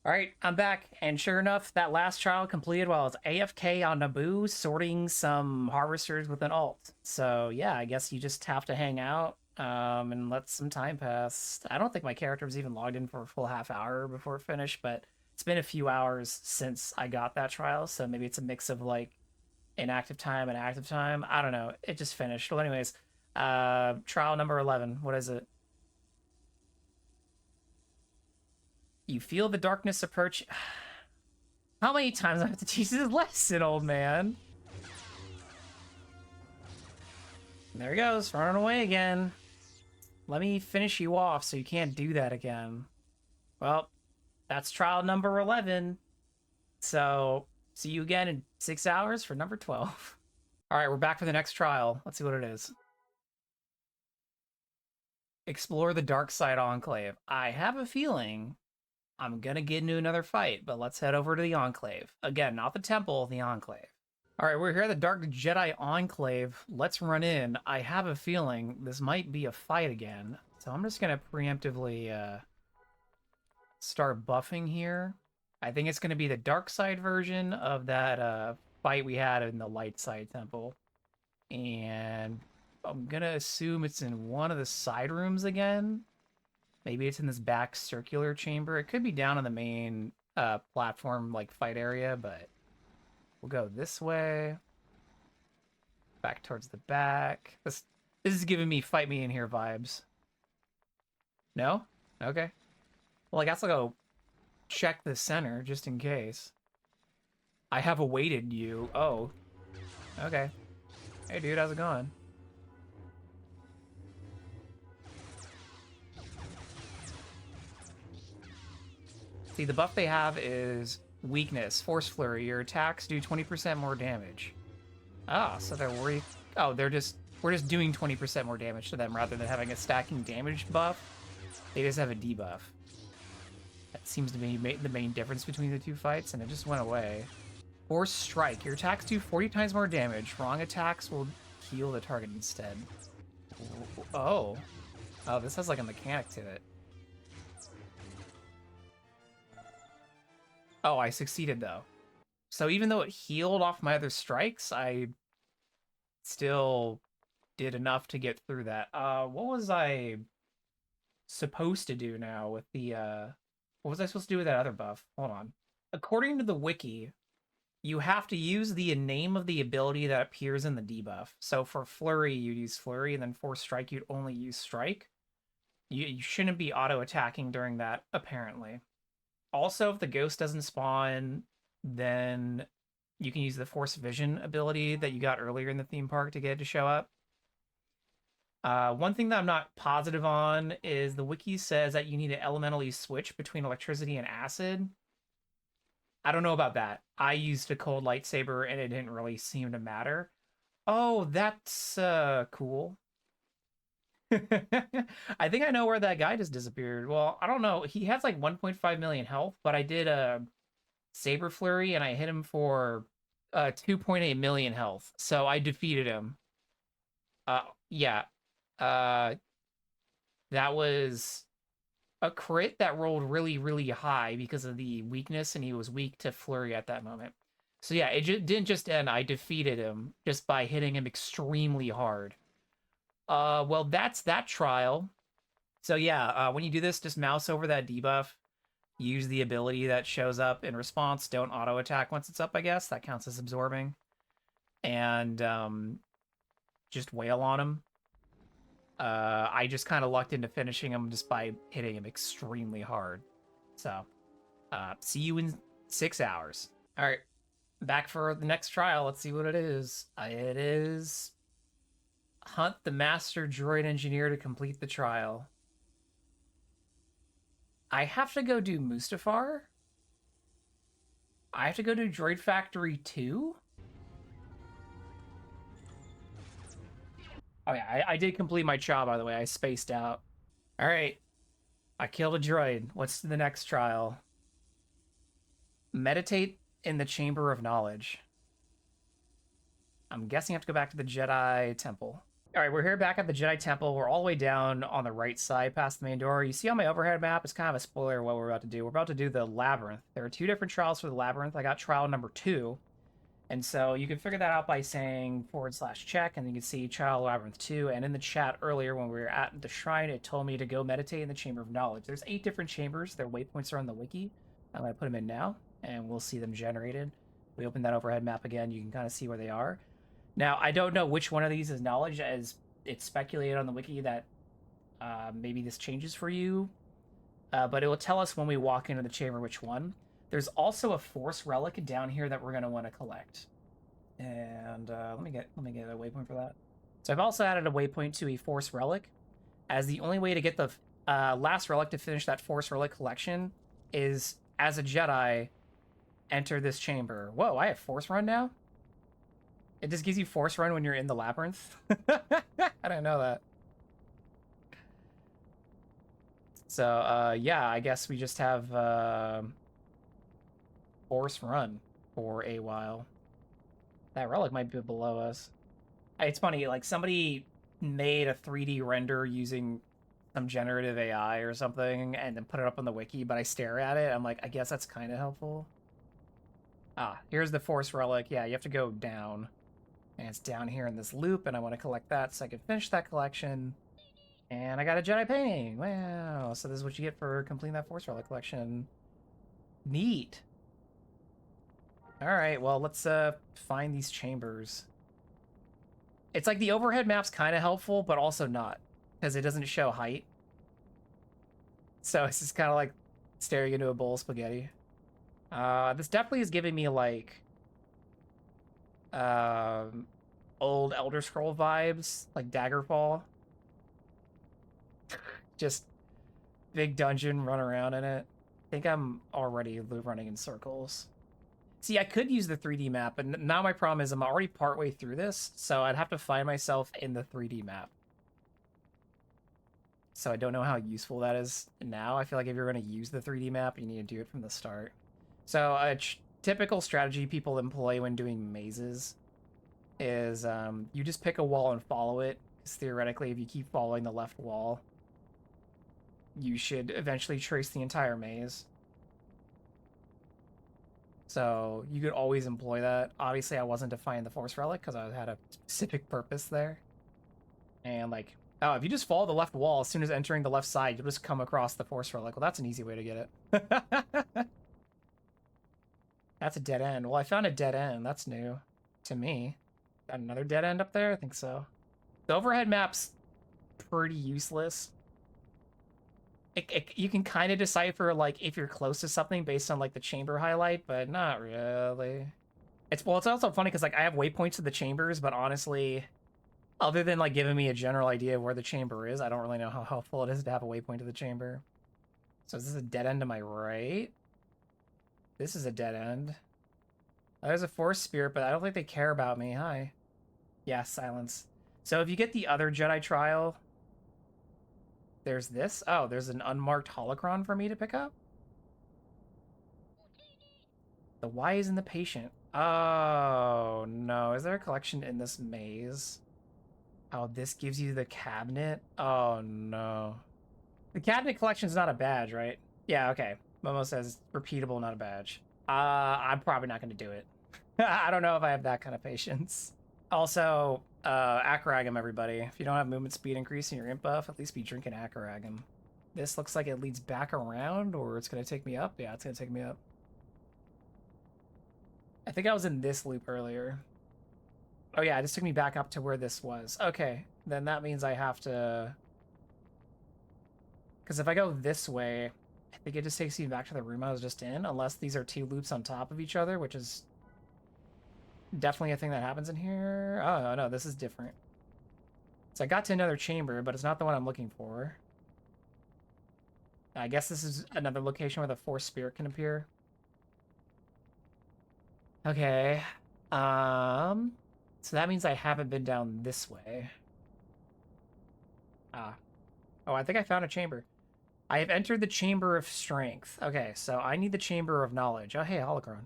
All right, I'm back, and sure enough, that last trial completed while I was AFK on Naboo, sorting some harvesters with an alt. So yeah, I guess you just have to hang out and let some time pass. I don't think my character was even logged in for a full half hour before it finished, but it's been a few hours since I got that trial, so maybe it's a mix of like inactive time and active time. I don't know. It just finished. Well, anyways, trial number 11. What is it? You feel the darkness approach. How many times do I have to teach this lesson, old man? There he goes, running away again. Let me finish you off so you can't do that again. Well, that's trial number 11. So, see you again in 6 hours for number 12. All right, we're back for the next trial. Let's see what it is. Explore the dark side Enclave. I have a feeling I'm gonna get into another fight, but let's head over to the Enclave. Again, not the temple, the Enclave. All right, we're here at the Dark Jedi Enclave. Let's run in. I have a feeling this might be a fight again, so I'm just gonna preemptively start buffing here. I think it's gonna be the dark side version of that fight we had in the light side temple, and I'm gonna assume it's in one of the side rooms again. Maybe it's in this back circular chamber. It could be down in the main platform, like, fight area, but we'll go this way. Back towards the back. This is giving me fight me in here vibes. No? Okay. Well, I guess I'll go check the center, just in case. I have awaited you. Oh. Okay. Hey, dude, how's it going? See, the buff they have is weakness, force flurry. Your attacks do 20% more damage. Ah, so they're worried. Oh, we're just doing 20% more damage to them rather than having a stacking damage buff. They just have a debuff. That seems to be the main difference between the two fights, and it just went away. Force strike. Your attacks do 40 times more damage. Wrong attacks will heal the target instead. Oh. Oh, this has like a mechanic to it. Oh, I succeeded though. So even though it healed off my other strikes, I still did enough to get through that. What was I supposed to do now with the what was I supposed to do with that other buff? Hold on. According to the wiki, you have to use the name of the ability that appears in the debuff. So for Flurry, you'd use Flurry, and then for Strike, you'd only use Strike. You shouldn't be auto-attacking during that, apparently. Also, if the ghost doesn't spawn, then you can use the Force Vision ability that you got earlier in the theme park to get it to show up. One thing that I'm not positive on is the wiki says that you need to elementally switch between electricity and acid. I don't know about that. I used a cold lightsaber and it didn't really seem to matter. Oh, that's cool. I think I know where that guy just disappeared. Well, I don't know. He has like 1.5 million health, but I did a Saber Flurry and I hit him for 2.8 million health. So I defeated him. Yeah. That was a crit that rolled really, really high because of the weakness, and he was weak to Flurry at that moment. So yeah, it didn't just end. I defeated him just by hitting him extremely hard. Well, that's that trial. So yeah, when you do this, just mouse over that debuff. Use the ability that shows up in response. Don't auto attack once it's up, I guess. That counts as absorbing. And just wail on him. I just kind of lucked into finishing him just by hitting him extremely hard. So, see you in 6 hours. All right, back for the next trial. Let's see what it is. It is hunt the master droid engineer to complete the trial. I have to go do Mustafar. I have to go do Droid Factory 2. Oh yeah, I did complete my job, by the way. I spaced out. All right, I killed a droid. What's the next trial? Meditate in the Chamber of Knowledge. I'm guessing I have to go back to the Jedi Temple. All right, we're here back at the Jedi Temple. We're all the way down on the right side past the main door. You see on my overhead map, it's kind of a spoiler of what we're about to do. We're about to do the Labyrinth. There are 2 different trials for the Labyrinth. I got trial number 2. And so you can figure that out by saying /check, and you can see trial Labyrinth 2. And in the chat earlier when we were at the shrine, it told me to go meditate in the Chamber of Knowledge. There's 8 different chambers. Their waypoints are on the wiki. I'm going to put them in now, and we'll see them generated. We open that overhead map again. You can kind of see where they are. Now, I don't know which one of these is knowledge, as it's speculated on the wiki that maybe this changes for you, but it will tell us when we walk into the chamber which one. There's also a Force relic down here that we're going to want to collect, and let me get a waypoint for that. So I've also added a waypoint to a Force relic, as the only way to get the last relic to finish that Force relic collection is, as a Jedi, enter this chamber. Whoa, I have Force Run now? It just gives you Force Run when you're in the Labyrinth? I didn't know that. So, yeah, I guess we just have Force Run for a while. That relic might be below us. It's funny, like, somebody made a 3D render using some generative AI or something and then put it up on the wiki, but I stare at it, I'm like, I guess that's kind of helpful. Ah, here's the Force relic. Yeah, you have to go down. And it's down here in this loop, and I want to collect that so I can finish that collection. And I got a Jedi painting. Wow. So this is what you get for completing that Force relic collection. Neat. All right, well, let's find these chambers. It's like the overhead map's kind of helpful, but also not, because it doesn't show height. So it's just kind of like staring into a bowl of spaghetti. This definitely is giving me, like, old Elder Scroll vibes, like Daggerfall. Just big dungeon, run around in it. I think I'm already running in circles. See, I could use the 3D map, but now my problem is I'm already partway through this, so I'd have to find myself in the 3D map. So I don't know how useful that is now. I feel like if you're going to use the 3D map, you need to do it from the start. So a typical strategy people employ when doing mazes is you just pick a wall and follow it, because theoretically if you keep following the left wall, you should eventually trace the entire maze. So you could always employ that. Obviously I wasn't defining the Force relic because I had a specific purpose there. And like, oh, if you just follow the left wall, as soon as entering the left side, you'll just come across the Force relic. Well, that's an easy way to get it. That's a dead end. Well, I found a dead end. That's new to me. Got another dead end up there? I think so. The overhead map's pretty useless. You can kind of decipher, like, if you're close to something based on, like, the chamber highlight, but not really. It's also funny because, like, I have waypoints to the chambers, but honestly, other than, like, giving me a general idea of where the chamber is, I don't really know how helpful it is to have a waypoint to the chamber. So is this a dead end to my right? This is a dead end. There's a Force Spirit, but I don't think they care about me. Hi. Yeah, silence. So if you get the other Jedi trial, there's this. Oh, there's an unmarked holocron for me to pick up. The Y is in the patient. Oh, no. Is there a collection in this maze? Oh, this gives you the cabinet? Oh, no. The cabinet collection is not a badge, right? Yeah, okay. Momo says repeatable, not a badge. I'm probably not going to do it. I don't know if I have that kind of patience. Also, Acaragum, everybody. If you don't have movement speed increase in your imp buff, at least be drinking Acaragum. This looks like it leads back around, or it's going to take me up. Yeah, it's going to take me up. I think I was in this loop earlier. Oh yeah, it just took me back up to where this was. Okay, then that means I have to... Because if I go this way, I think it just takes me back to the room I was just in, unless these are two loops on top of each other, which is definitely a thing that happens in here. Oh, no, this is different. So I got to another chamber, but it's not the one I'm looking for. I guess this is another location where the Force Spirit can appear. Okay. So that means I haven't been down this way. Ah. Oh, I think I found a chamber. I have entered the Chamber of Strength. Okay, so I need the Chamber of Knowledge. Oh, hey, Holocron.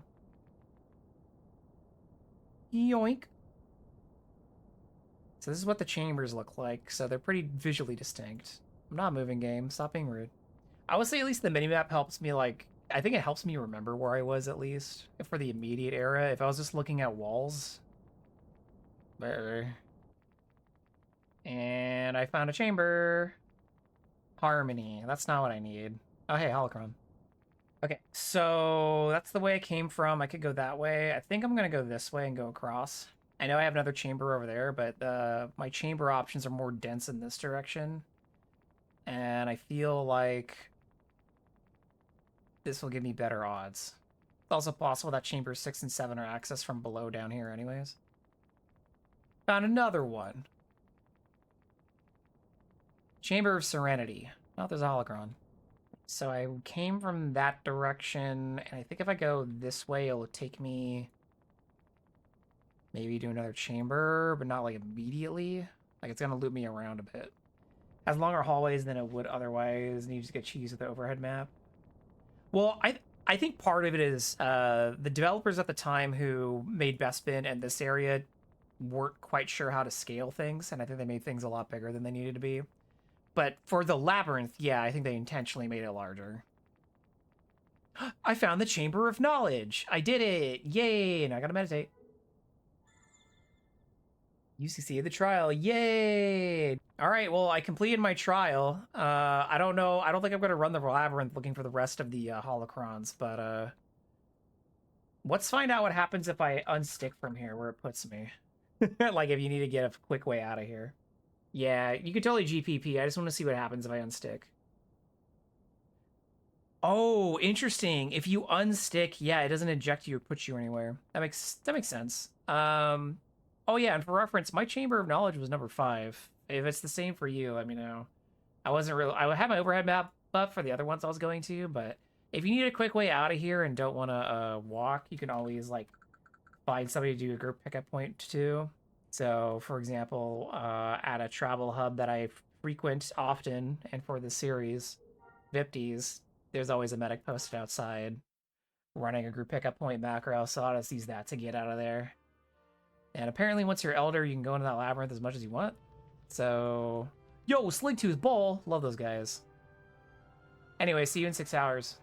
Yoink. So this is what the chambers look like. So they're pretty visually distinct. I'm not moving, game. Stop being rude. I would say at least the minimap helps me, like... I think it helps me remember where I was, at least. For the immediate era. If I was just looking at walls... There. And I found a chamber. Harmony. That's not what I need. Oh, hey, Holocron. Okay, so that's the way I came from. I could go that way. I think I'm going to go this way and go across. I know I have another chamber over there, but my chamber options are more dense in this direction. And I feel like this will give me better odds. It's also possible that chambers 6 and 7 are accessed from below down here anyways. Found another one. Chamber of Serenity. Oh, there's a Holocron. So I came from that direction, and I think if I go this way, it'll take me maybe to another chamber, but not like immediately. Like it's gonna loop me around a bit. Has longer hallways than it would otherwise, and you just get cheese with the overhead map. Well, I think part of it is the developers at the time who made Bespin and this area weren't quite sure how to scale things, and I think they made things a lot bigger than they needed to be. But for the Labyrinth, yeah, I think they intentionally made it larger. I found the Chamber of Knowledge. I did it. Yay. Now I gotta meditate. UCC of the trial. Yay. All right, well, I completed my trial. I don't know. I don't think I'm going to run the Labyrinth looking for the rest of the Holocrons, but let's find out what happens if I unstick from here, where it puts me. Like if you need to get a quick way out of here. Yeah, you could totally GPP. I just want to see what happens if I unstick. Oh, interesting. If you unstick, yeah, it doesn't eject you or put you anywhere. That makes sense. Oh yeah, and for reference, my Chamber of Knowledge was number 5. If it's the same for you, let me know. I wasn't really... I have my overhead map up for the other ones I was going to, but if you need a quick way out of here and don't want to walk, you can always, like, find somebody to do a group pickup point to. So, for example, at a travel hub that I frequent often, and for the series, Vipties, there's always a medic posted outside running a group pickup point macro, so I'll just use that to get out of there. And apparently once you're Elder, you can go into that Labyrinth as much as you want. So, yo, Slinktooth Bull! Love those guys. Anyway, see you in 6 hours.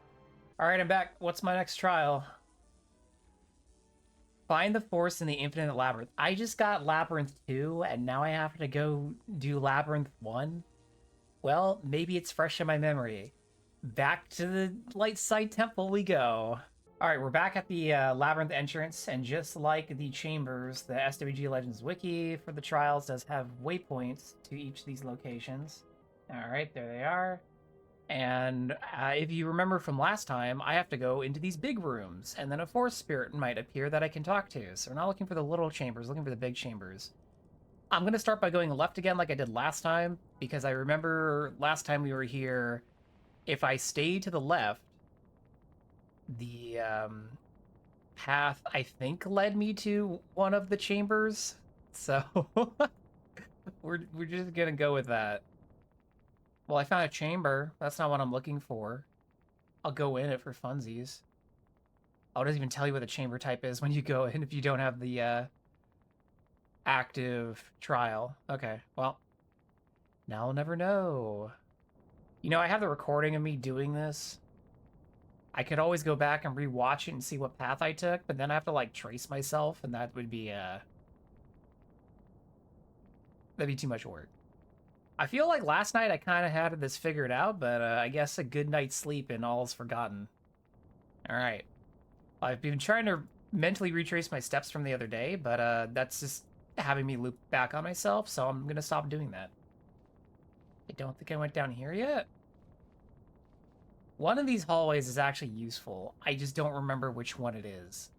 Alright, I'm back. What's my next trial? Find the Force in the Infinite Labyrinth. I just got Labyrinth 2, and now I have to go do Labyrinth 1? Well, maybe it's fresh in my memory. Back to the Light Side Temple we go. Alright, we're back at the Labyrinth entrance, and just like the chambers, the SWG Legends wiki for the trials does have waypoints to each of these locations. Alright, there they are. And if you remember from last time, I have to go into these big rooms, and then a Force Spirit might appear that I can talk to. So we're not looking for the little chambers, looking for the big chambers. I'm going to start by going left again like I did last time, because I remember last time we were here, if I stay to the left, the path, I think, led me to one of the chambers. So we're just going to go with that. Well, I found a chamber. That's not what I'm looking for. I'll go in it for funsies. Oh, it doesn't even tell you what the chamber type is when you go in if you don't have the active trial. Okay, well, now I'll never know. You know, I have the recording of me doing this. I could always go back and rewatch it and see what path I took, but then I have to like trace myself, and that would be that'd be too much work. I feel like last night I kind of had this figured out, but I guess a good night's sleep and all's forgotten. All right. I've been trying to mentally retrace my steps from the other day, but that's just having me loop back on myself, so I'm gonna stop doing that. I don't think I went down here yet. One of these hallways is actually useful. I just don't remember which one it is.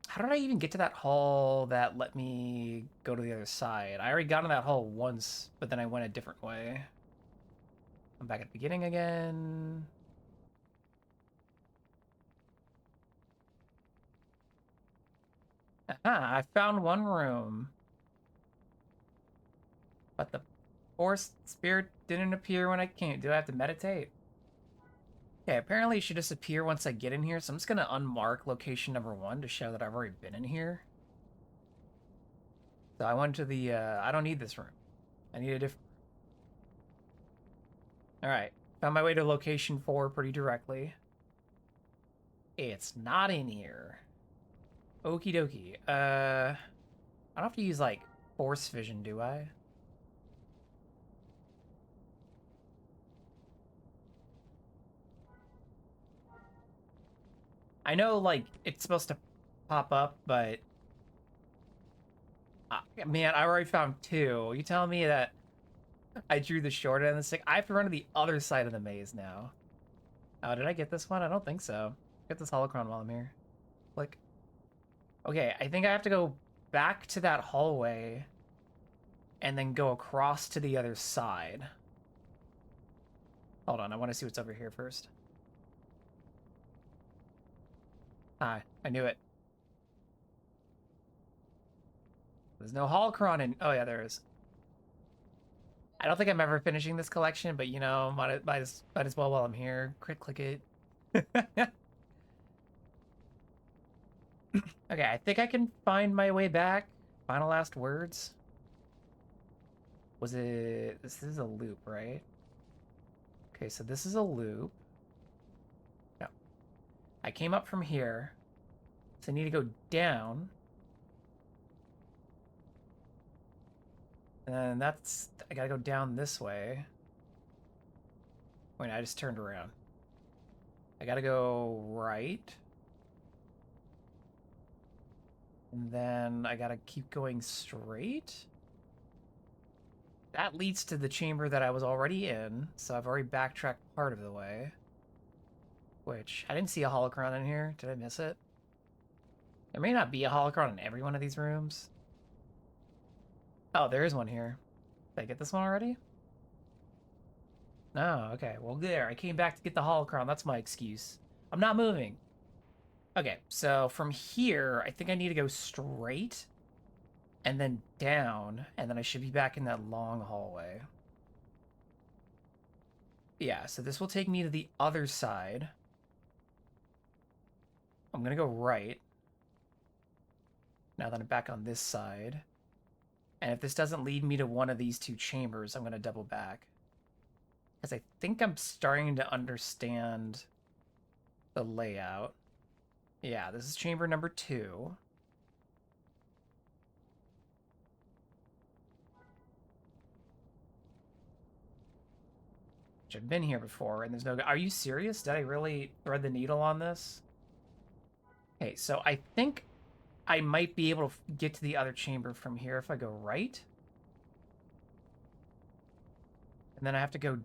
How did I even get to that hall that let me go to the other side? I already got in that hall once, but then I went a different way. I'm back at the beginning again. Aha, I found one room. But the force spirit didn't appear when I came. Do I have to meditate? Okay, apparently it should disappear once I get in here, so I'm just gonna unmark location number 1 to show that I've already been in here. So I went to the, I don't need this room. I need a different. Alright, found my way to location 4 pretty directly. It's not in here. Okie dokie. I don't have to use, like, force vision, do I? I know, like, it's supposed to pop up, but... man, I already found 2. You telling me that I drew the short end of the stick? I have to run to the other side of the maze now. Oh, did I get this one? I don't think so. Get this holocron while I'm here. Click. Okay, I think I have to go back to that hallway and then go across to the other side. Hold on, I want to see what's over here first. Ah, I knew it. There's no holocron in... oh yeah, there is. I don't think I'm ever finishing this collection, but you know, might as well while I'm here. Click it. Okay, I think I can find my way back. Final last words. Was it... this is a loop, right? Okay, so this is a loop. No. I came up from here. So I need to go down. And then that's... I gotta go down this way. Wait, I just turned around. I gotta go right. And then I gotta keep going straight. That leads to the chamber that I was already in, so I've already backtracked part of the way. Which, I didn't see a holocron in here. Did I miss it? There may not be a holocron in every one of these rooms. Oh, there is one here. Did I get this one already? Oh, okay. Well, there. I came back to get the holocron. That's my excuse. I'm not moving. Okay, so from here, I think I need to go straight and then down, and then I should be back in that long hallway. Yeah, so this will take me to the other side. I'm gonna go right. Now that I'm back on this side. And if this doesn't lead me to one of these 2 chambers, I'm gonna double back. Because I think I'm starting to understand the layout. Yeah, this is chamber number 2. Which I've been here before, and there's no... are you serious? Did I really thread the needle on this? Okay, so I think I might be able to get to the other chamber from here if I go right. And then I have to go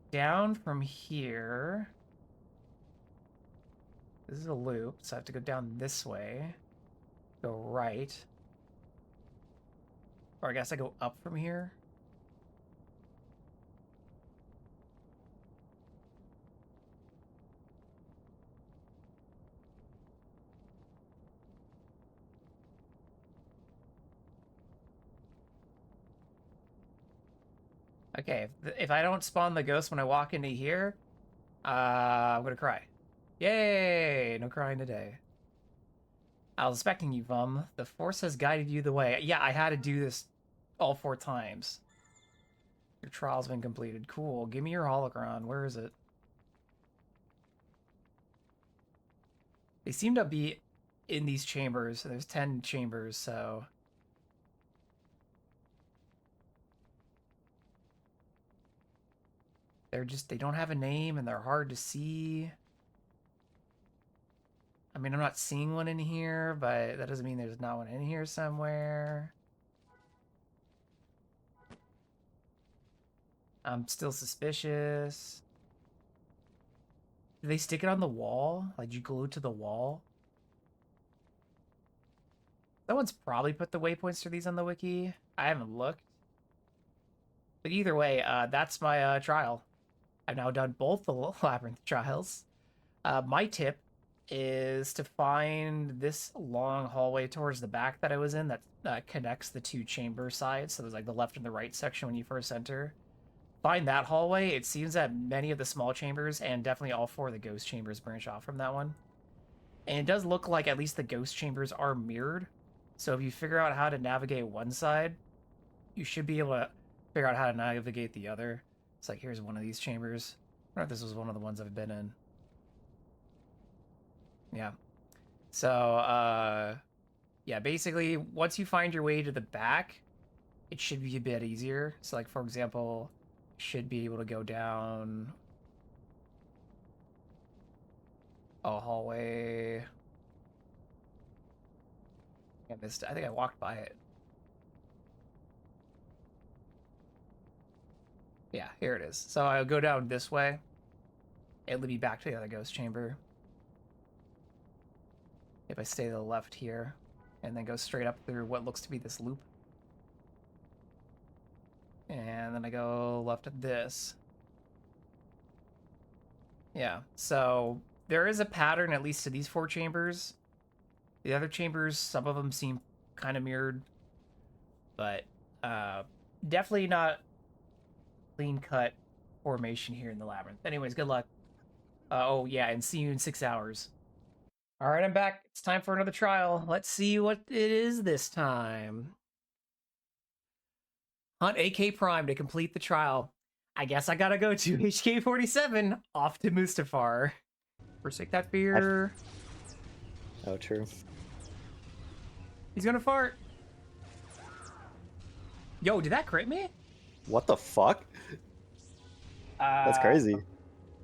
down from here. This is a loop, so I have to go down this way. Go right. Or I guess I go up from here. Okay, if I don't spawn the ghost when I walk into here, I'm gonna cry. Yay! No crying today. I was expecting you, Vum. The Force has guided you the way. Yeah, I had to do this all 4 times. Your trial's been completed. Cool. Give me your holocron. Where is it? They seem to be in these chambers. There's 10 chambers, so they don't have a name and they're hard to see. I mean, I'm not seeing one in here, but that doesn't mean there's not one in here somewhere. I'm still suspicious. Did they stick it on the wall? Like, you glue it to the wall? Someone's probably put the waypoints for these on the wiki. I haven't looked. But either way, that's my trial. I've now done both the Labyrinth trials. My tip is to find this long hallway towards the back that I was in that connects the two chamber sides. So there's like the left and the right section when you first enter. Find that hallway. It seems that many of the small chambers and definitely all 4 of the ghost chambers branch off from that one. And it does look like at least the ghost chambers are mirrored. So if you figure out how to navigate one side, you should be able to figure out how to navigate the other. It's like, here's one of these chambers. I don't know if this was one of the ones I've been in. Yeah. So, yeah, basically, once you find your way to the back, it should be a bit easier. So, like, for example, should be able to go down a hallway. I missed it. I think I walked by it. Yeah, here it is. So I'll go down this way. It'll lead me back to the other ghost chamber. If I stay to the left here, and then go straight up through what looks to be this loop. And then I go left at this. Yeah, so there is a pattern, at least to these 4 chambers. The other chambers, some of them seem kind of mirrored, but definitely not clean-cut formation here in the Labyrinth. Anyways, good luck. Oh, yeah, and see you in 6 hours. All right, I'm back. It's time for another trial. Let's see what it is this time. Hunt AK Prime to complete the trial. I guess I gotta go to HK-47, off to Mustafar. Forsake that fear. Oh, true. He's gonna fart. Yo, did that crit me? What the fuck? That's crazy.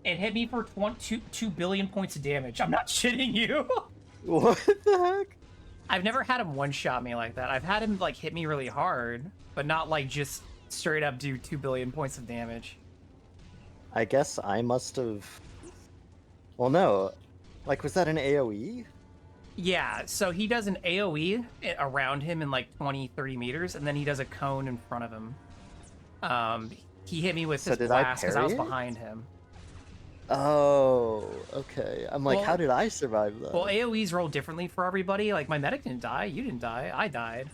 It hit me for 2 billion points of damage. I'm not shitting you. What the heck? I've never had him one-shot me like that. I've had him, like, hit me really hard, but not, like, just straight up do 2 billion points of damage. I guess I must have... Well, no. Like, was that an AoE? Yeah, so he does an AoE around him in, like, 20, 30 meters, and then he does a cone in front of him. He hit me with his blast because I was behind him. Oh, okay. I'm like, Well, how did I survive that? Well, AoEs roll differently for everybody. Like, my medic didn't die. You didn't die. I died.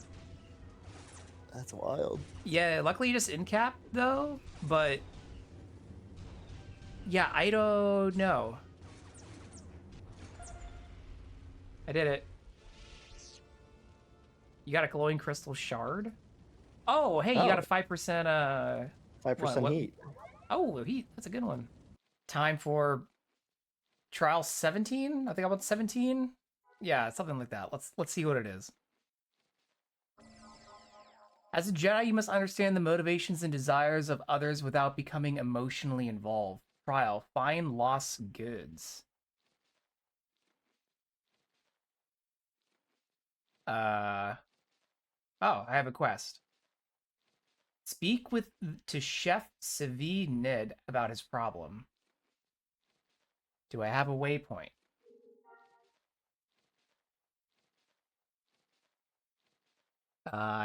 That's wild. Yeah, luckily you just in-cap, though. But, yeah, I don't know. I did it. You got a glowing crystal shard? Oh, hey, you got a 5%, 5% heat. Oh, heat. That's a good one. Time for trial 17? I think about 17? Yeah, something like that. Let's see what it is. As a Jedi, you must understand the motivations and desires of others without becoming emotionally involved. Trial. Find lost goods. Oh, I have a quest. Speak to Chef Savi Nid about his problem. Do I have a waypoint?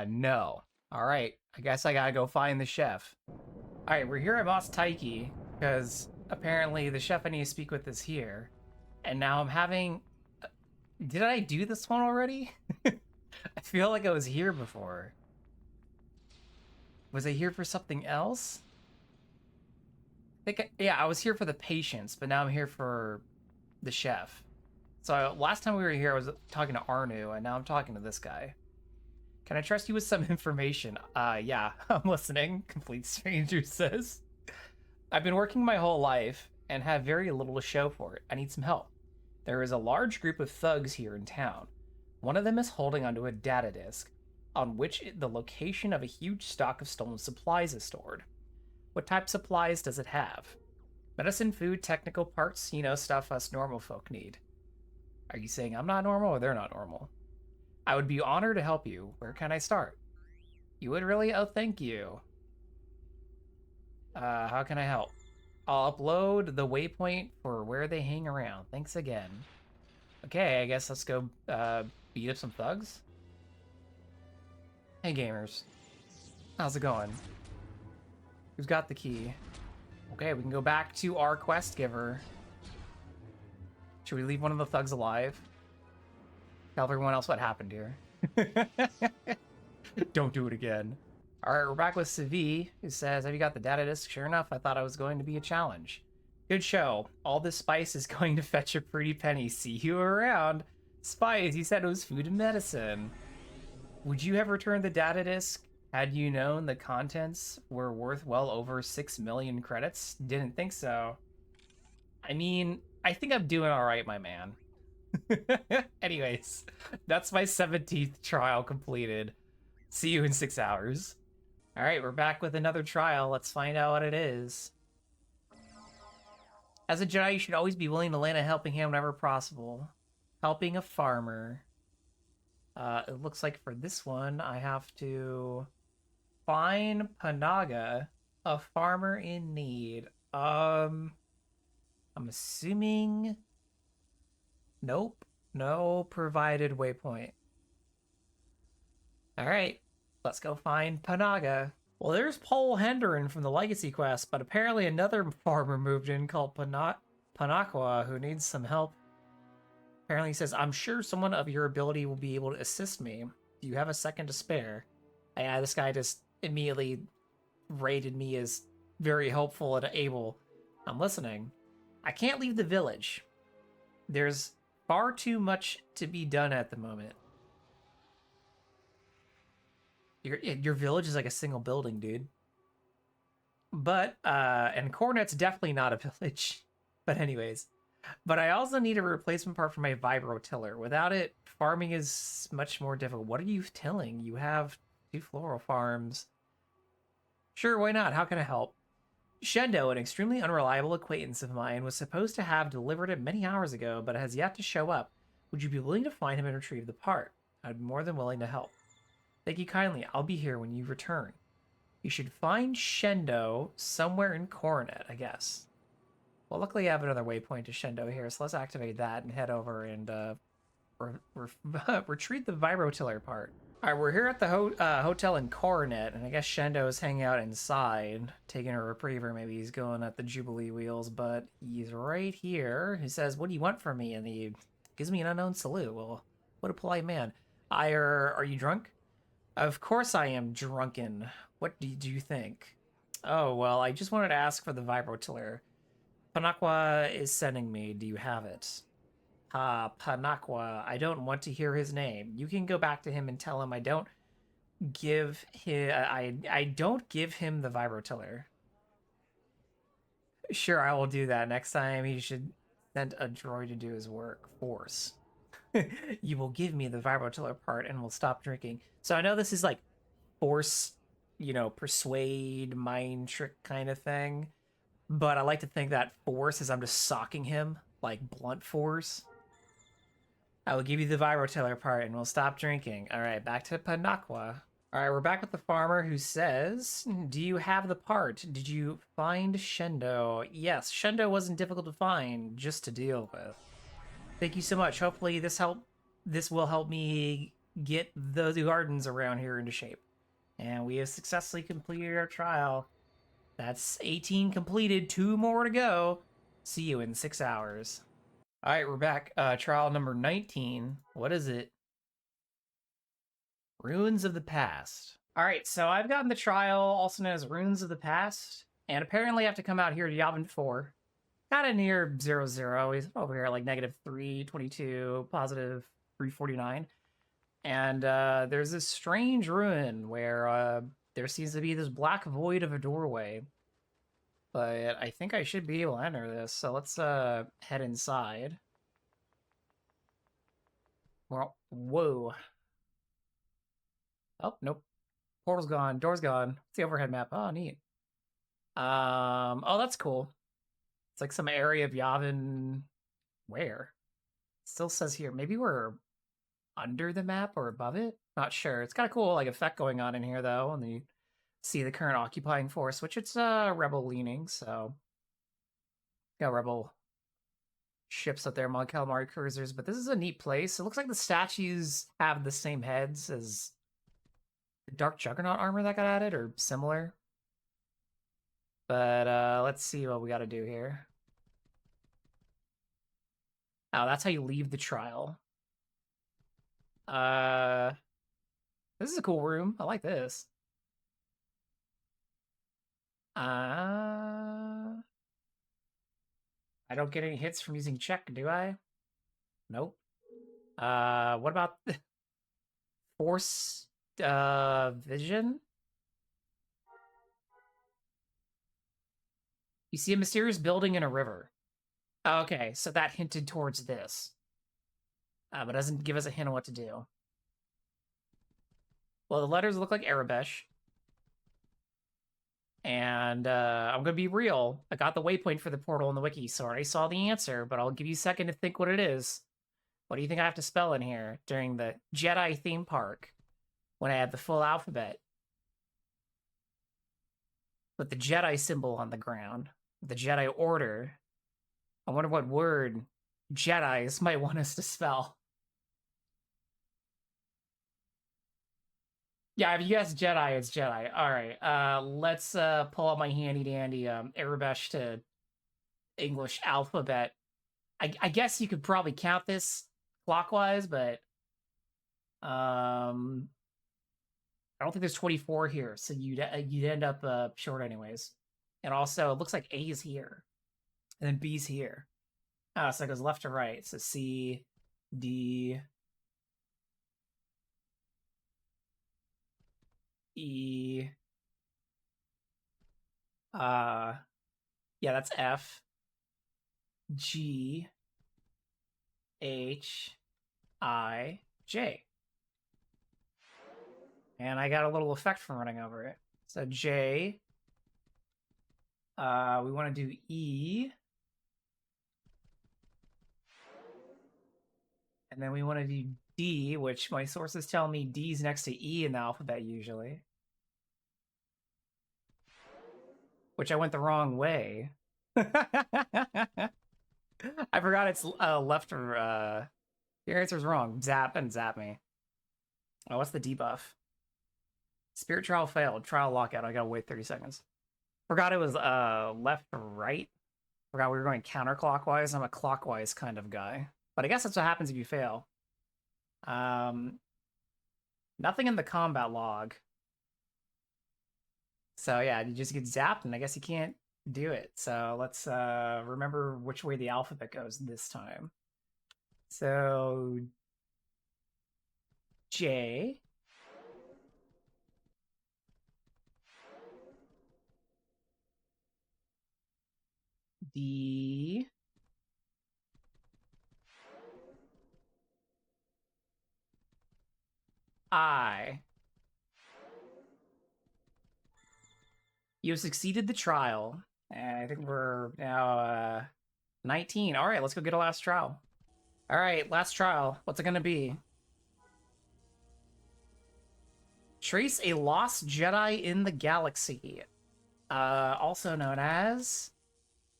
No. All right, I guess I gotta go find the chef. All right, we're here at Mos Taiki because apparently the chef I need to speak with is here. And now I'm having... Did I do this one already? I feel like I was here before. Was I here for something else? Yeah, I was here for the patients, but now I'm here for the chef. So last time we were here, I was talking to Arnu, and now I'm talking to this guy. Can I trust you with some information? Yeah, I'm listening, Complete Stranger says. I've been working my whole life and have very little to show for it. I need some help. There is a large group of thugs here in town. One of them is holding onto a data disk, on which the location of a huge stock of stolen supplies is stored. What type of supplies does it have? Medicine, food, technical parts, stuff us normal folk need. Are you saying I'm not normal or they're not normal? I would be honored to help you. Where can I start? You would really? Oh, thank you. How can I help? I'll upload the waypoint for where they hang around. Thanks again. Okay, I guess let's go beat up some thugs. Hey gamers. How's it going? Who's got the key? Okay, we can go back to our quest giver. Should we leave one of the thugs alive? Tell everyone else what happened here. Don't do it again. Alright, we're back with Savi, who says, have you got the data disk? Sure enough, I thought I was going to be a challenge. Good show. All this spice is going to fetch a pretty penny. See you around. Spice, you said it was food and medicine. Would you have returned the data disk had you known the contents were worth well over 6 million credits? Didn't think so. I mean, I think I'm doing alright, my man. Anyways, that's my 17th trial completed. See you in 6 hours. Alright, we're back with another trial. Let's find out what it is. As a Jedi, you should always be willing to lend a helping hand whenever possible. Helping a farmer. It looks like for this one, I have to find Panaga, a farmer in need. I'm assuming... Nope. No provided waypoint. Alright, let's go find Panaga. Well, there's Paul Henderin from the Legacy quest, but apparently another farmer moved in called Panaqua who needs some help. Apparently he says, I'm sure someone of your ability will be able to assist me. Do you have a second to spare? Yeah, this guy just immediately rated me as very helpful and able. I'm listening. I can't leave the village. There's far too much to be done at the moment. Your village is like a single building, dude. But, and Cornet's definitely not a village. But anyways. But I also need a replacement part for my vibro tiller. Without it, farming is much more difficult. What are you tilling? You have 2 floral farms. Sure, why not? How can I help? Shendo, an extremely unreliable acquaintance of mine, was supposed to have delivered it many hours ago, but has yet to show up. Would you be willing to find him and retrieve the part? I'd be more than willing to help. Thank you kindly. I'll be here when you return. You should find Shendo somewhere in Coronet, I guess. Well, luckily I have another waypoint to Shendo here, so let's activate that and head over and retrieve the vibrotiller part. Alright, we're here at the hotel in Coronet, and I guess Shendo is hanging out inside, taking a repriever. Maybe he's going at the Jubilee wheels, but he's right here. He says, what do you want from me? And he gives me an unknown salute. Well, what a polite man. Are you drunk? Of course I am drunken. What do you think? Oh, well, I just wanted to ask for the vibrotiller. Panaqua is sending me. Do you have it? Panaqua. I don't want to hear his name. You can go back to him and tell him I don't give him... I don't give him the vibrotiller. Sure, I will do that. Next time he should send a droid to do his work. Force. You will give me the vibrotiller part and we'll stop drinking. So I know this is like force, persuade, mind trick kind of thing. But I like to think that force is I'm just socking him, like blunt force. I will give you the vibrotiller part and we'll stop drinking. All right, back to Panaqua. All right, we're back with the farmer who says, do you have the part? Did you find Shendo? Yes, Shendo wasn't difficult to find, just to deal with. Thank you so much. Hopefully this will help me get the gardens around here into shape. And we have successfully completed our trial. That's 18 completed, 2 more to go. See you in 6 hours. All right, we're back. Trial number 19. What is it? Ruins of the Past. All right, so I've gotten the trial, also known as Ruins of the Past, and apparently I have to come out here to Yavin 4. Kind of near 0, he's over here like -322, positive 349. And there's this strange ruin where there seems to be this black void of a doorway. But I think I should be able to enter this, so let's head inside. Well, whoa. Oh, nope. Portal's gone. Door's gone. It's the overhead map. Oh, neat. Oh, that's cool. It's like some area of Yavin. Where? Still says here. Maybe we're under the map or above it? Not sure. It's kind of cool, like, effect going on in here, though. And then you see the current occupying force, which it's rebel leaning, so got rebel ships up there, Mon Calamari cruisers. But this is a neat place. It looks like the statues have the same heads as the Dark Juggernaut armor that got added, or similar. But let's see what we got to do here. Oh, that's how you leave the trial. This is a cool room. I like this. I don't get any hits from using check, do I? Nope. What about force vision? You see a mysterious building in a river. Okay, so that hinted towards this. But doesn't give us a hint on what to do. Well, the letters look like Arabesh. And I'm going to be real. I got the waypoint for the portal in the wiki, so I already saw the answer, but I'll give you a second to think what it is. What do you think I have to spell in here during the Jedi theme park when I have the full alphabet? With the Jedi symbol on the ground, the Jedi order. I wonder what word Jedis might want us to spell. Yeah, if you guess Jedi, it's Jedi. All right, let's pull out my handy-dandy Arabesh to English alphabet. I guess you could probably count this clockwise, but I don't think there's 24 here, so you'd end up short anyways. And also, it looks like A is here, and then B's here. Oh, so it goes left to right. So C, D, E. Yeah, that's F, G, H, I, J. And I got a little effect from running over it. So J. We want to do E. And then we want to do D, which my sources tell me D's next to E in the alphabet usually. Which I went the wrong way. I forgot it's left or... Your answer's wrong. Zap and zap me. Oh, what's the debuff? Spirit trial failed. Trial lockout. I gotta wait 30 seconds. Forgot it was left or right. Forgot we were going counterclockwise. I'm a clockwise kind of guy. But I guess that's what happens if you fail. Nothing in the combat log. So yeah, you just get zapped, and I guess you can't do it. So let's remember which way the alphabet goes this time. So J. D. I. You have succeeded the trial. And I think we're now 19. All right, let's go get a last trial. All right, last trial. What's it going to be? Trace a lost Jedi in the galaxy. Also known as...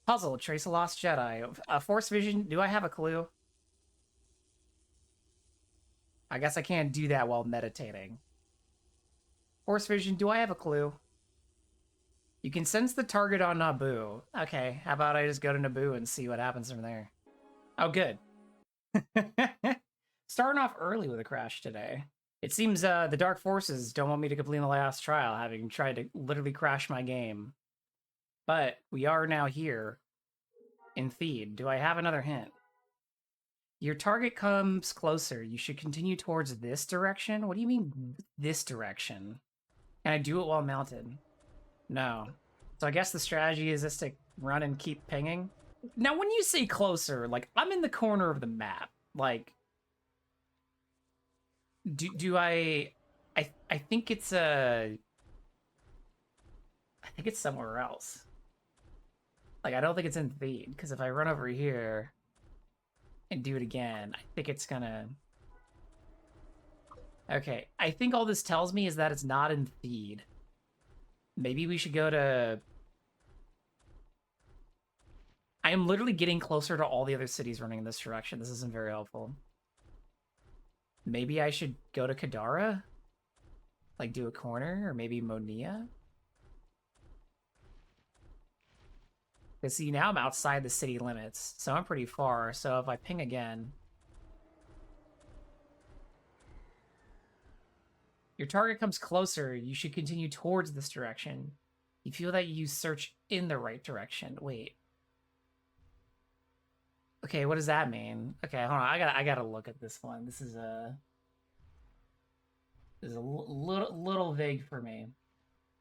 Puzzle, trace a lost Jedi. Force vision, do I have a clue? I guess I can't do that while meditating. Force vision, do I have a clue? You can sense the target on Naboo. Okay, how about I just go to Naboo and see what happens from there? Oh, good. Starting off early with a crash today. It seems the Dark Forces don't want me to complete the last trial, having tried to literally crash my game. But we are now here in Theed. Do I have another hint? Your target comes closer. You should continue towards this direction? What do you mean, this direction? Can I do it while mounted? No. So I guess the strategy is just to run and keep pinging? Now, when you say closer, like, I'm in the corner of the map. Like, Do I think it's I think it's somewhere else. Like I don't think it's in Theed, because if I run over here and do it again, I think it's gonna. Okay, I think all this tells me is that it's not in Theed. Maybe we should go to. I am literally getting closer to all the other cities running in this direction. This isn't very helpful. Maybe I should go to Kadara? Like do a corner, or maybe Monia? Because see, now I'm outside the city limits, so I'm pretty far. So if I ping again... Your target comes closer, you should continue towards this direction. You feel that you search in the right direction. Wait. Okay, what does that mean? Okay, hold on. I gotta look at this one. This is a little vague for me.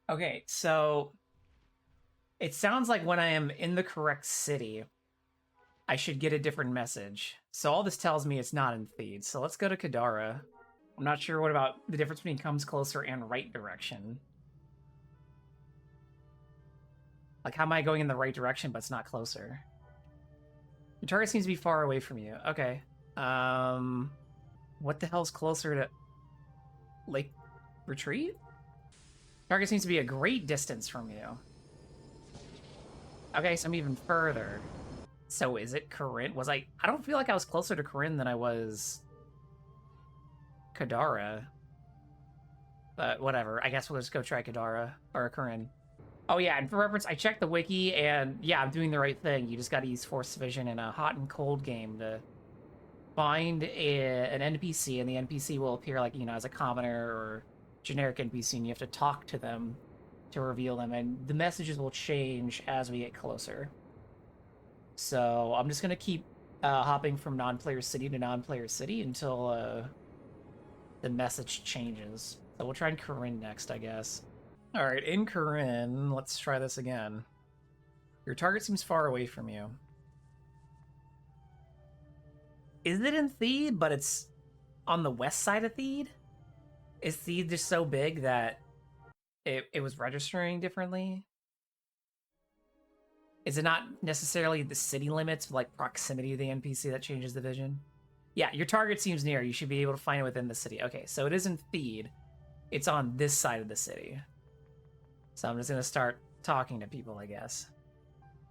Okay, so it sounds like when I am in the correct city, I should get a different message. So all this tells me it's not in Theed. So let's go to Kadara. I'm not sure what about the difference between comes closer and right direction. Like, how am I going in the right direction, but it's not closer? Your target seems to be far away from you. Okay. What the hell's closer to Lake Retreat? Target seems to be a great distance from you. Okay, so I'm even further. So is it Corinne? I don't feel like I was closer to Corinne than I was Kadara. But whatever. I guess we'll just go try Kadara or Corinne. Oh yeah, and for reference, I checked the wiki, and yeah, I'm doing the right thing. You just got to use Force Vision in a hot and cold game to find an NPC, and the NPC will appear like, you know, as a commoner or generic NPC, and you have to talk to them to reveal them, and the messages will change as we get closer. So I'm just gonna keep hopping from non-player city to non-player city until the message changes. So we'll try in Corinne next, I guess. All right, in Corinne, let's try this again. Your target seems far away from you. Is it in Theed, but it's on the west side of Theed? Is Theed just so big that it was registering differently? Is it not necessarily the city limits, like proximity to the NPC that changes the vision? Yeah, your target seems near. You should be able to find it within the city. Okay, so it isn't Theed. It's on this side of the city. So I'm just going to start talking to people, I guess.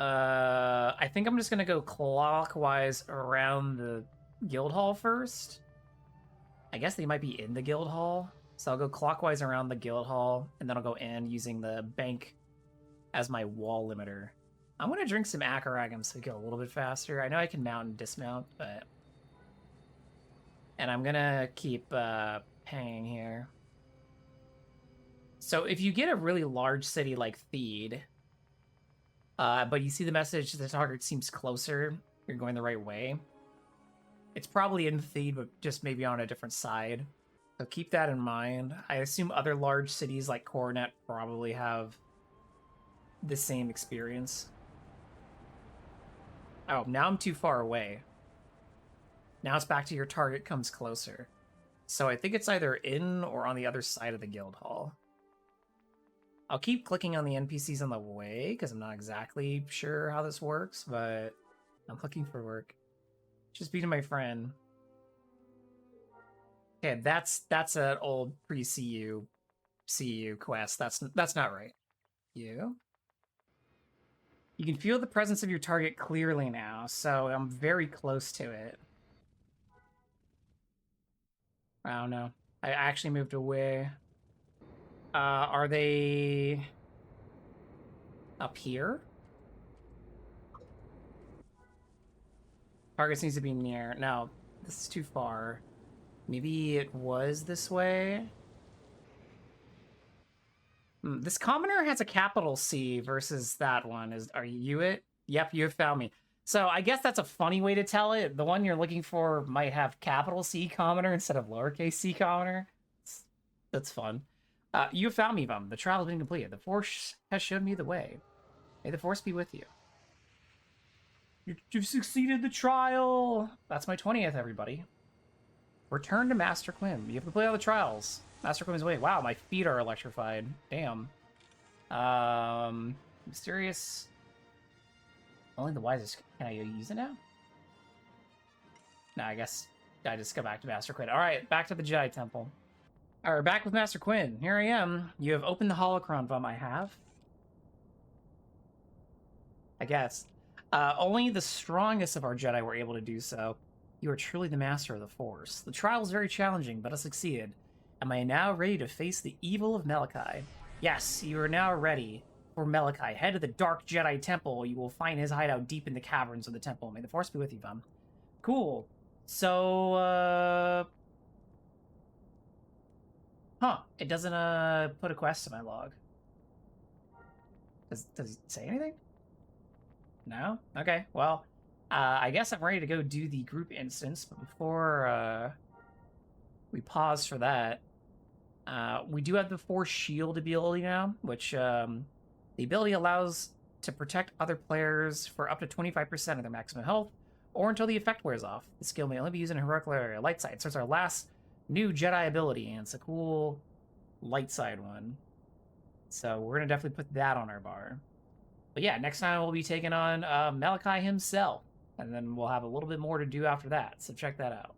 I think I'm just going to go clockwise around the guild hall first. I guess they might be in the guild hall. So I'll go clockwise around the guild hall, and then I'll go in using the bank as my wall limiter. I'm going to drink some Acaragum so we go a little bit faster. I know I can mount and dismount, but... And I'm going to keep paying here. So if you get a really large city like Theed, but you see the message the target seems closer, you're going the right way, it's probably in Theed, but just maybe on a different side. So keep that in mind. I assume other large cities like Coronet probably have the same experience. Oh, now I'm too far away. Now it's back to your target comes closer. So I think it's either in or on the other side of the guild hall. I'll keep clicking on the NPCs on the way, because I'm not exactly sure how this works, but I'm looking for work. Just beating my friend. Okay, that's an old pre-CU quest. That's not right. You can feel the presence of your target clearly now, so I'm very close to it. I don't know. I actually moved away. Are they up here? Target needs to be near. No, this is too far. Maybe it was this way? This commoner has a capital C versus that one. Are you it? Yep, you have found me. So I guess that's a funny way to tell it. The one you're looking for might have capital C commoner instead of lowercase c commoner. That's fun. You have found me, Vum. The trial has been completed. The Force has shown me the way. May the Force be with you. You've succeeded the trial! That's my 20th, everybody. Return to Master Quim. You have complete all the trials. Master Quim's away. Wow, my feet are electrified. Damn. Mysterious. Only the wisest. Can I use it now? No, I guess I just go back to Master Quinn. All right, back to the Jedi Temple. All right, back with Master Quinn. Here I am. You have opened the Holocron, Vum. I have. I guess. Only the strongest of our Jedi were able to do so. You are truly the master of the Force. The trial was very challenging, but I succeeded. Am I now ready to face the evil of Malachi? Yes, you are now ready for Malachi. Head to the Dark Jedi Temple. You will find his hideout deep in the caverns of the temple. May the Force be with you, Vum. Cool. So, it doesn't, put a quest in my log. Does it say anything? No? Okay, well, I guess I'm ready to go do the group instance, but before, we pause for that, we do have the Force Shield ability now, which, the ability allows to protect other players for up to 25% of their maximum health, or until the effect wears off. The skill may only be used in a heroic area. Light side. So it's our last new Jedi ability, and it's a cool light side one. So we're going to definitely put that on our bar. But yeah, next time we'll be taking on Malachi himself, and then we'll have a little bit more to do after that. So check that out.